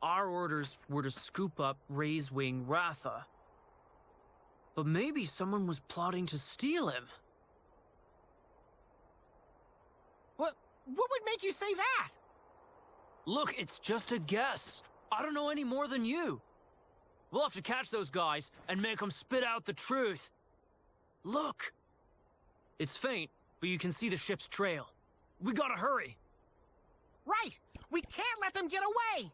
Speaker 15: Our orders were to scoop up Raisewing Ratha. But maybe someone was plotting to steal him.
Speaker 3: What would make you say that?
Speaker 15: Look, it's just a guess. I don't know any more than you. We'll have to catch those guys and make them spit out the truth. Look! It's faint, but you can see the ship's trail. We gotta hurry.
Speaker 3: Right! We can't let them get away!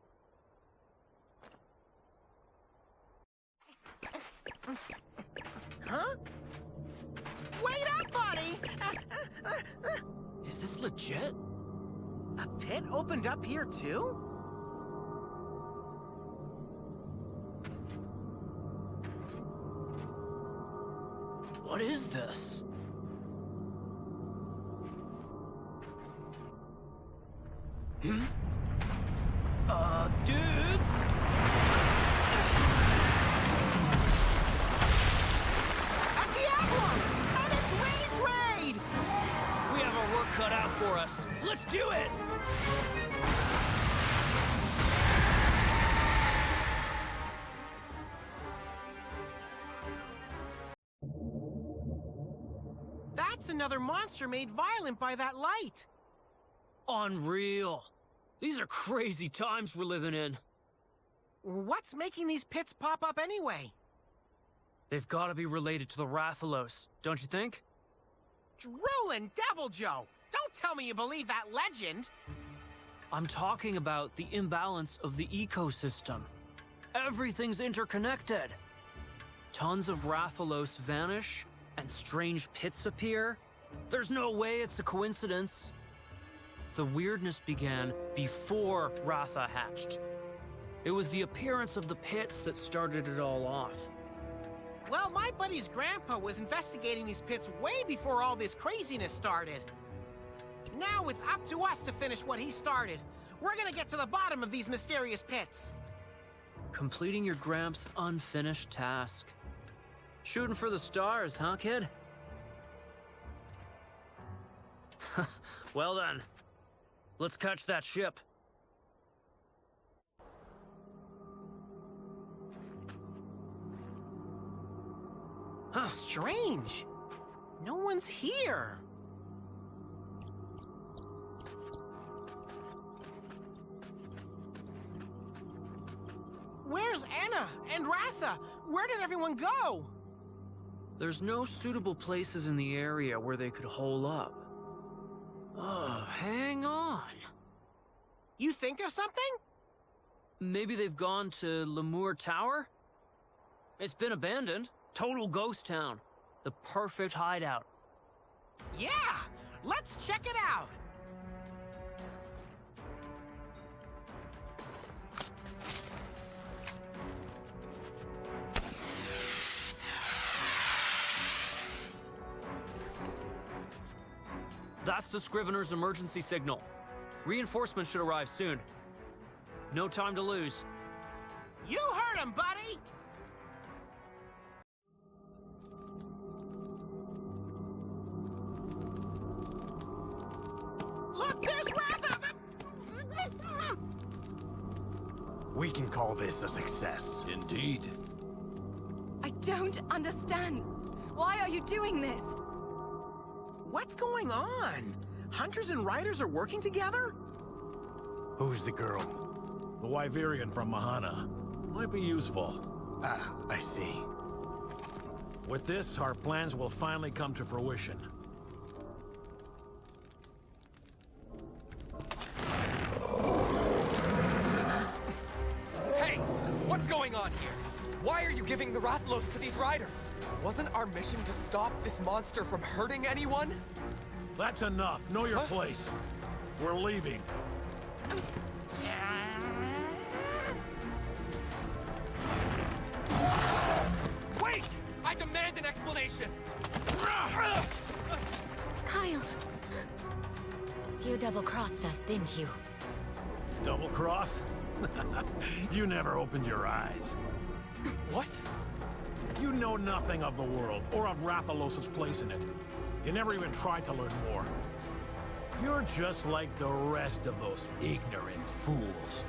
Speaker 3: Huh? Wait up, buddy!
Speaker 15: Is this legit?
Speaker 3: A pit opened up here, too?
Speaker 15: What is this? Dudes?
Speaker 3: A Diablo! And it's Rage Raid!
Speaker 15: We have our work cut out for us. Let's do it!
Speaker 3: That's another monster made violent by that light.
Speaker 15: Unreal. These are crazy times we're living in.
Speaker 3: What's making these pits pop up anyway?
Speaker 15: They've got to be related to the Rathalos, don't you think?
Speaker 3: Drooling Devil Joe! Don't tell me you believe that legend!
Speaker 15: I'm talking about the imbalance of the ecosystem. Everything's interconnected. Tons of Rathalos vanish, and strange pits appear. There's no way it's a coincidence. The weirdness began before Ratha hatched. It was the appearance of the pits that started it all off.
Speaker 3: Well, my buddy's grandpa was investigating these pits way before all this craziness started. Now it's up to us to finish what he started. We're gonna get to the bottom of these mysterious pits.
Speaker 15: Completing your Gramps' unfinished task. Shooting for the stars, huh, kid? Well then, let's catch that ship.
Speaker 3: Huh, strange. No one's here. Where's Anna and Ratha? Where did everyone go?
Speaker 15: There's no suitable places in the area where they could hole up. Oh, hang on.
Speaker 3: You think of something?
Speaker 15: Maybe they've gone to Lemur Tower? It's been abandoned. Total ghost town. The perfect hideout.
Speaker 3: Yeah! Let's check it out!
Speaker 15: That's the Scrivener's emergency signal. Reinforcements should arrive soon. No time to lose.
Speaker 3: You heard him, buddy! Look, there's Ratha!
Speaker 19: We can call this a success.
Speaker 13: Indeed.
Speaker 4: I don't understand. Why are you doing this?
Speaker 3: What's going on? Hunters and riders are working together?
Speaker 19: Who's the girl?
Speaker 13: The Wyverian from Mahana. Might be useful.
Speaker 19: Ah, I see.
Speaker 13: With this, our plans will finally come to fruition.
Speaker 7: Hey! What's going on here? Why are you giving the Rathlos to these riders? Wasn't our mission to stop this monster from hurting anyone?
Speaker 13: That's enough. Know your place. We're leaving.
Speaker 7: Wait! I demand an explanation!
Speaker 6: Kyle! You double-crossed us, didn't you?
Speaker 13: Double-crossed? You never opened your eyes.
Speaker 7: What?
Speaker 13: You know nothing of the world, or of Rathalos' place in it. You never even tried to learn more. You're just like the rest of those ignorant fools.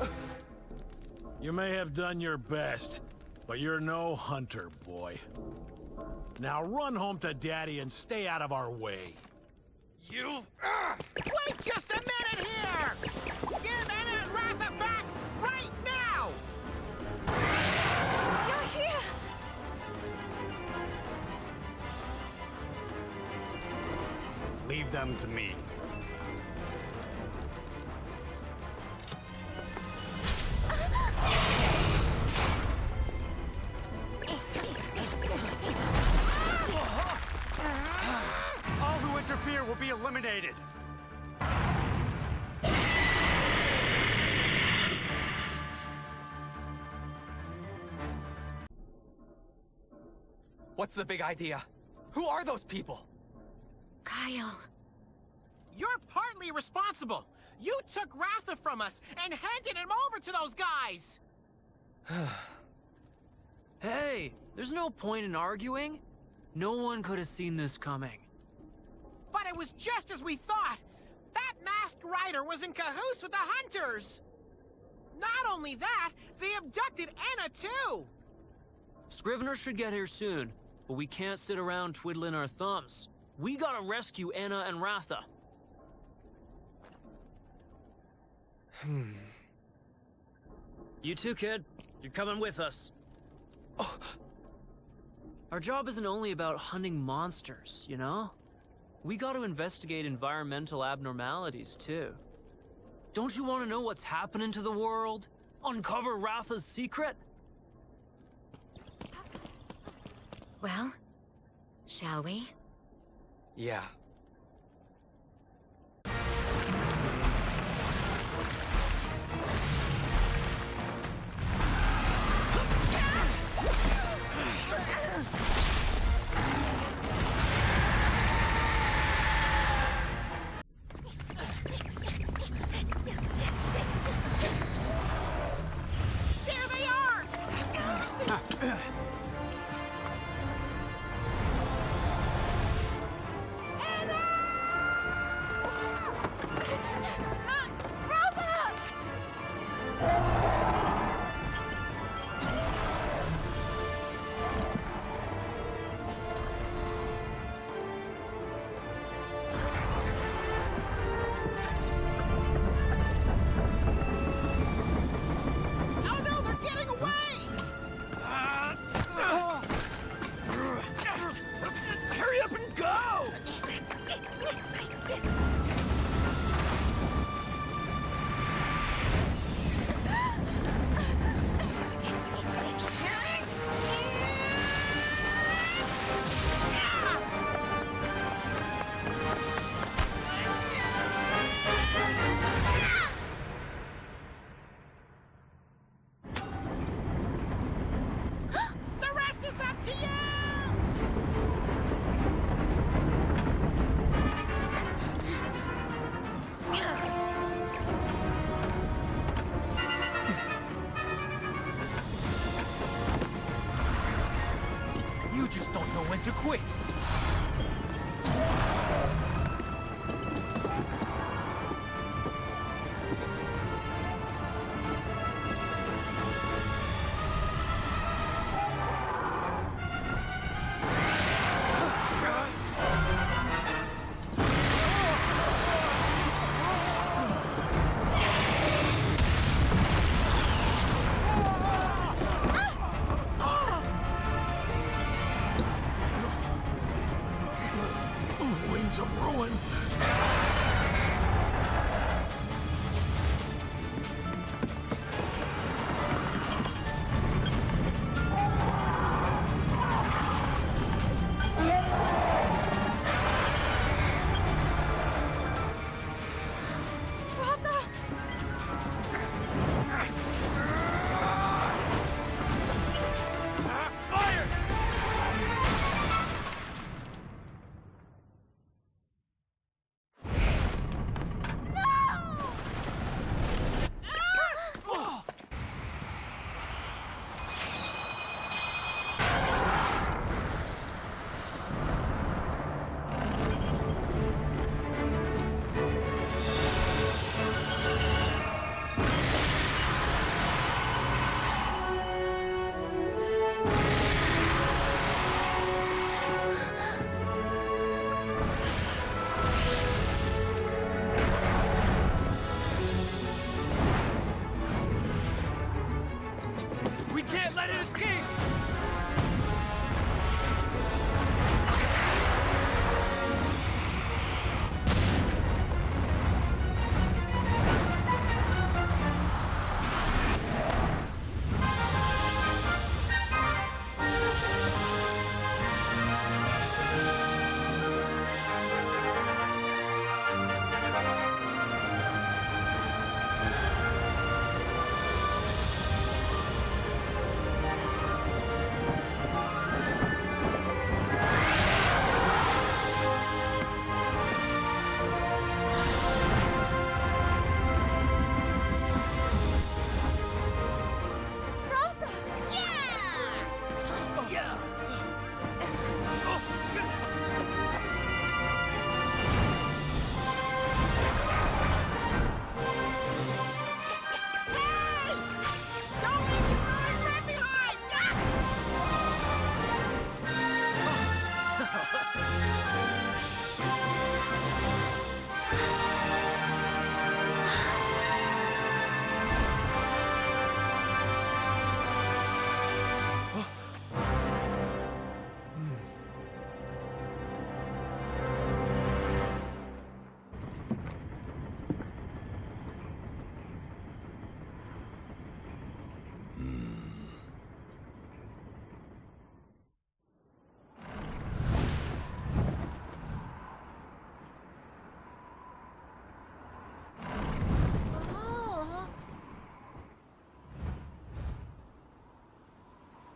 Speaker 13: You may have done your best, but you're no hunter, boy. Now run home to Daddy and stay out of our way.
Speaker 3: You... Wait just a minute here! Give Anna and Ratha back right now!
Speaker 4: You're here!
Speaker 19: Leave them to me. All who interfere will be eliminated.
Speaker 7: What's the big idea? Who are those people?
Speaker 6: Kyle.
Speaker 3: You're partly responsible. You took Ratha from us and handed him over to those guys!
Speaker 15: Hey, there's no point in arguing. No one could have seen this coming.
Speaker 3: But it was just as we thought! That masked rider was in cahoots with the hunters! Not only that, they abducted Anna too!
Speaker 15: Scrivener should get here soon, but we can't sit around twiddling our thumbs. We gotta rescue Anna and Ratha. You too, kid. You're coming with us. Oh. Our job isn't only about hunting monsters, you know? We gotta investigate environmental abnormalities, too. Don't you want to know what's happening to the world? Uncover Ratha's secret?
Speaker 6: Well, shall we?
Speaker 7: Yeah.
Speaker 3: There they are! Oh no, they're getting away!
Speaker 15: Hurry up and go!
Speaker 3: The rest is up to you!
Speaker 1: You just don't know when to quit.
Speaker 10: escape!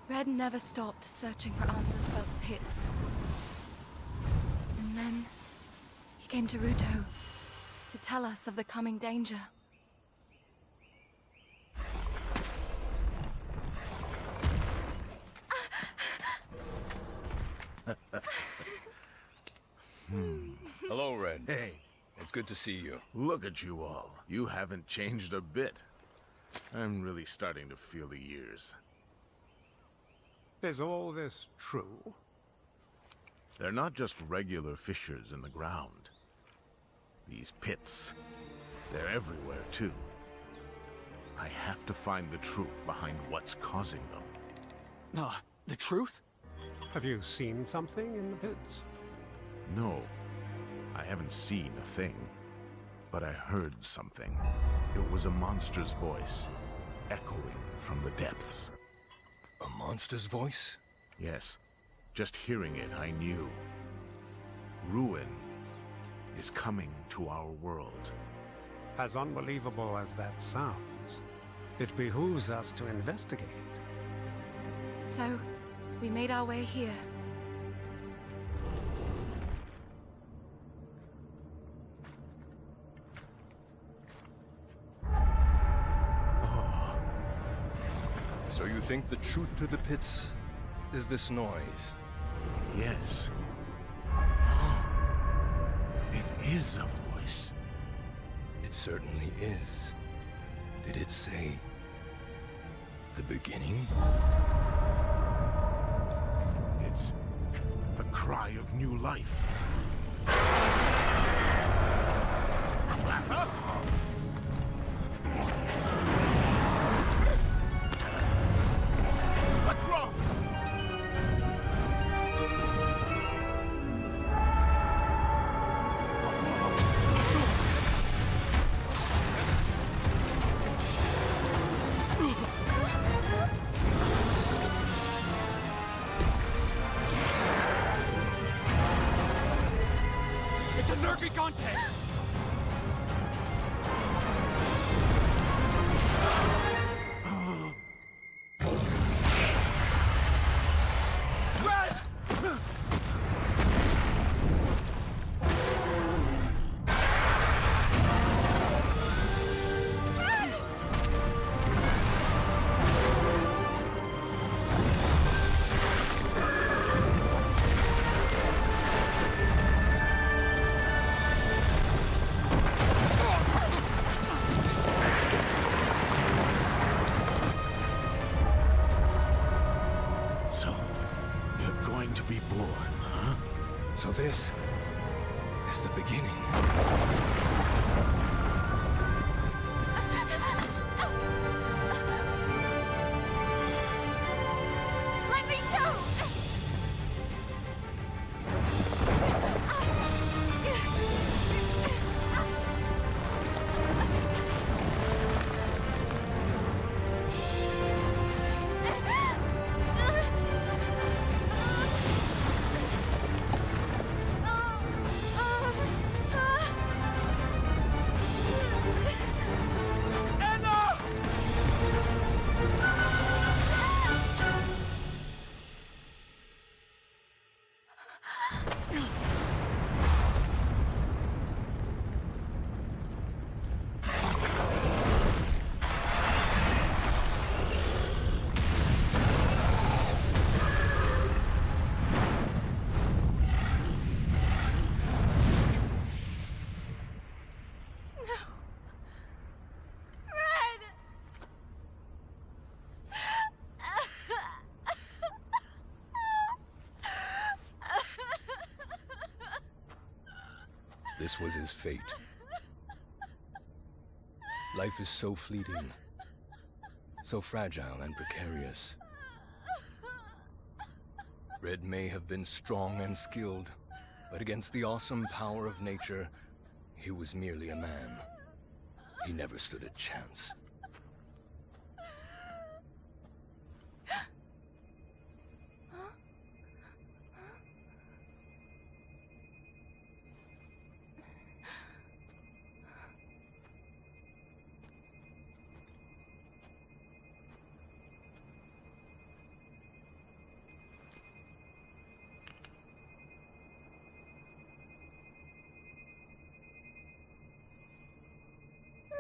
Speaker 4: Red never stopped searching for answers about the pits. And then he came to Ruto to tell us of the coming danger.
Speaker 5: Hello, Red.
Speaker 19: Hey.
Speaker 5: It's good to see you.
Speaker 19: Look at you all. You haven't changed a bit. I'm really starting to feel the years.
Speaker 2: Is all this true?
Speaker 19: They're not just regular fissures in the ground. These pits, they're everywhere too. I have to find the truth behind what's causing them.
Speaker 1: The truth?
Speaker 2: Have you seen something in the pits?
Speaker 19: No, I haven't seen a thing. But I heard something. It was a monster's voice, echoing from the depths.
Speaker 5: A monster's voice?
Speaker 19: Yes. Just hearing it, I knew. Ruin is coming to our world.
Speaker 2: As unbelievable as that sounds, it behooves us to investigate.
Speaker 4: So, we made our way here.
Speaker 5: So you think the truth to the pits is this noise?
Speaker 19: Yes. It is a voice.
Speaker 5: It certainly is. Did it say the beginning?
Speaker 19: It's the cry of new life. What's wrong?
Speaker 1: It's a Nergigante!
Speaker 5: So this is the beginning. This was his fate. Life is so fleeting, so fragile and precarious. Red may have been strong and skilled, but against the awesome power of nature, he was merely a man. He never stood a chance.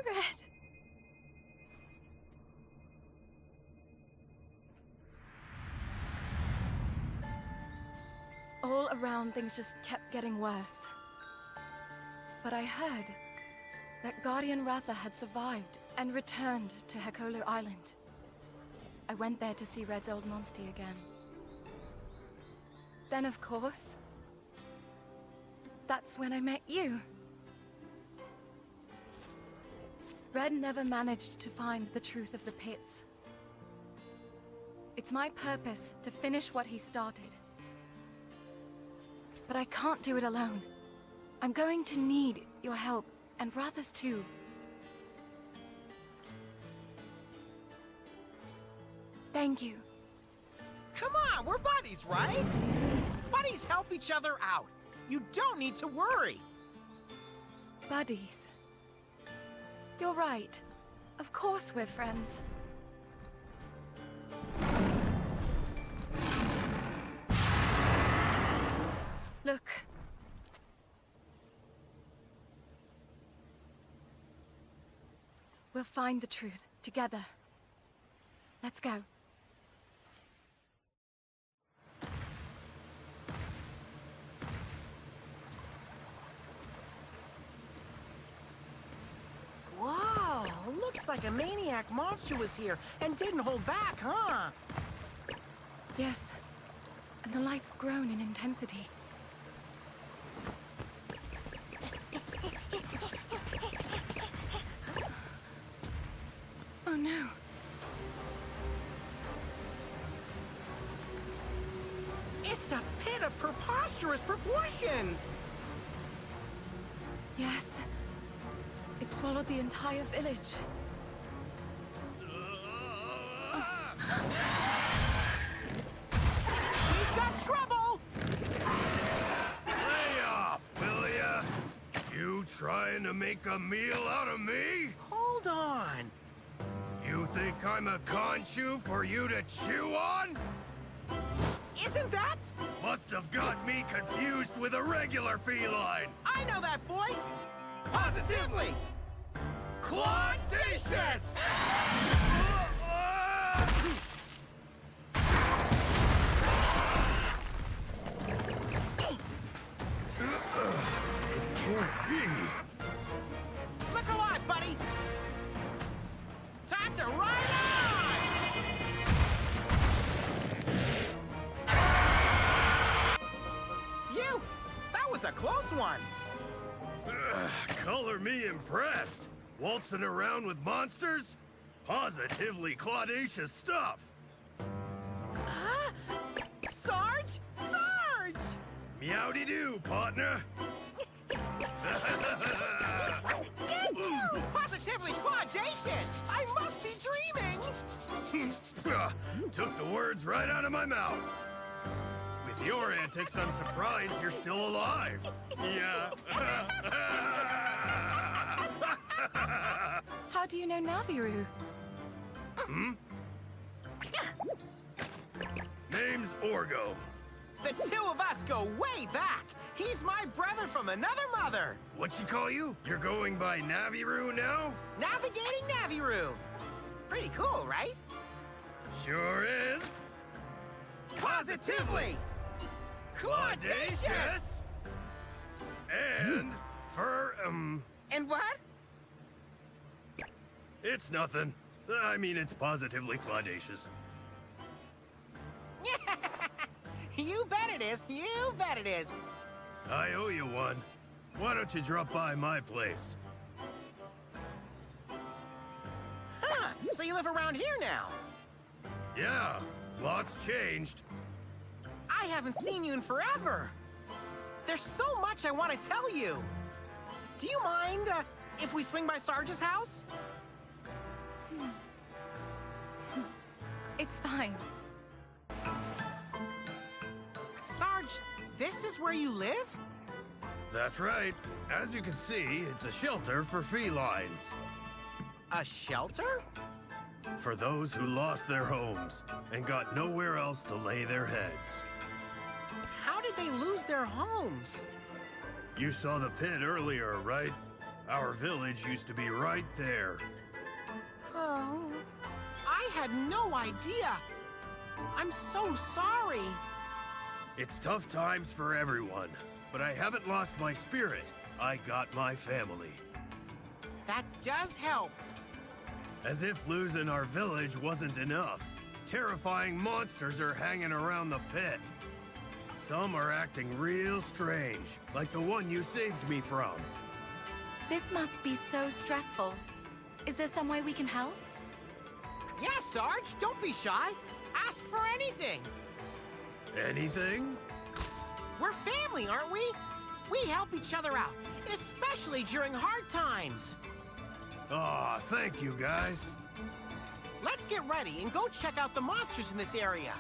Speaker 4: Red. All around, things just kept getting worse. But I heard that Guardian Ratha had survived and returned to Hekolu Island. I went there to see Red's old monster again. Then, of course, that's when I met you. Red never managed to find the truth of the pits. It's my purpose to finish what he started. But I can't do it alone. I'm going to need your help, and Ratha's too. Thank you.
Speaker 3: Come on, we're buddies, right? Buddies help each other out. You don't need to worry.
Speaker 4: Buddies. You're right. Of course we're friends. Look. We'll find the truth together. Let's go.
Speaker 3: Whoa, looks like a maniac monster was here and didn't hold back, huh?
Speaker 4: Yes, and the light's grown in intensity. Oh no.
Speaker 3: It's a pit of preposterous proportions!
Speaker 4: Yes. It swallowed the entire village.
Speaker 3: We've got trouble!
Speaker 5: Lay off, will ya? You trying to make a meal out of me?
Speaker 3: Hold on.
Speaker 5: You think I'm a conchu for you to chew on?
Speaker 3: Isn't that?
Speaker 5: Must have got me confused with a regular feline.
Speaker 3: I know that voice! Positively!
Speaker 5: Claudacious! It can't be.
Speaker 3: Look alive, buddy! Time to ride on! Phew! That was a close one!
Speaker 5: Color me impressed. Waltzing around with monsters? Positively claudacious stuff.
Speaker 3: Huh? Sarge? Sarge!
Speaker 5: Meowdy-doo, partner.
Speaker 3: Positively claudacious! I must be dreaming!
Speaker 5: Took the words right out of my mouth. With your antics, I'm surprised you're still alive. Yeah.
Speaker 4: How do you know Naviru?
Speaker 5: Hmm? Name's Orgo.
Speaker 3: The two of us go way back! He's my brother from another mother!
Speaker 5: What she call you? You're going by Naviru now?
Speaker 3: Navigating Naviru! Pretty cool, right?
Speaker 5: Sure is.
Speaker 3: Positively! Claudacious!
Speaker 5: And
Speaker 3: And what?
Speaker 5: It's nothing. I mean, it's positively claudacious.
Speaker 3: You bet it is! You bet it is!
Speaker 5: I owe you one. Why don't you drop by my place?
Speaker 3: Huh, so you live around here now?
Speaker 5: Yeah, lots changed.
Speaker 3: I haven't seen you in forever. There's so much I want to tell you. Do you mind if we swing by Sarge's house?
Speaker 4: It's fine.
Speaker 3: Sarge, this is where you live?
Speaker 5: That's right. As you can see, it's a shelter for felines.
Speaker 3: A shelter?
Speaker 5: For those who lost their homes and got nowhere else to lay their heads.
Speaker 3: How did they lose their homes?
Speaker 5: You saw the pit earlier, right? Our village used to be right there.
Speaker 3: Oh, I had no idea. I'm so sorry.
Speaker 5: It's tough times for everyone, but I haven't lost my spirit. I got my family.
Speaker 3: That does help.
Speaker 5: As if losing our village wasn't enough, terrifying monsters are hanging around the pit. Some are acting real strange, like the one you saved me from.
Speaker 4: This must be so stressful. Is there some way we can help?
Speaker 3: Yes, Sarge, don't be shy. Ask for anything.
Speaker 5: Anything?
Speaker 3: We're family, aren't we? We help each other out, especially during hard times.
Speaker 5: Aw, thank you, guys.
Speaker 3: Let's get ready and go check out the monsters in this area.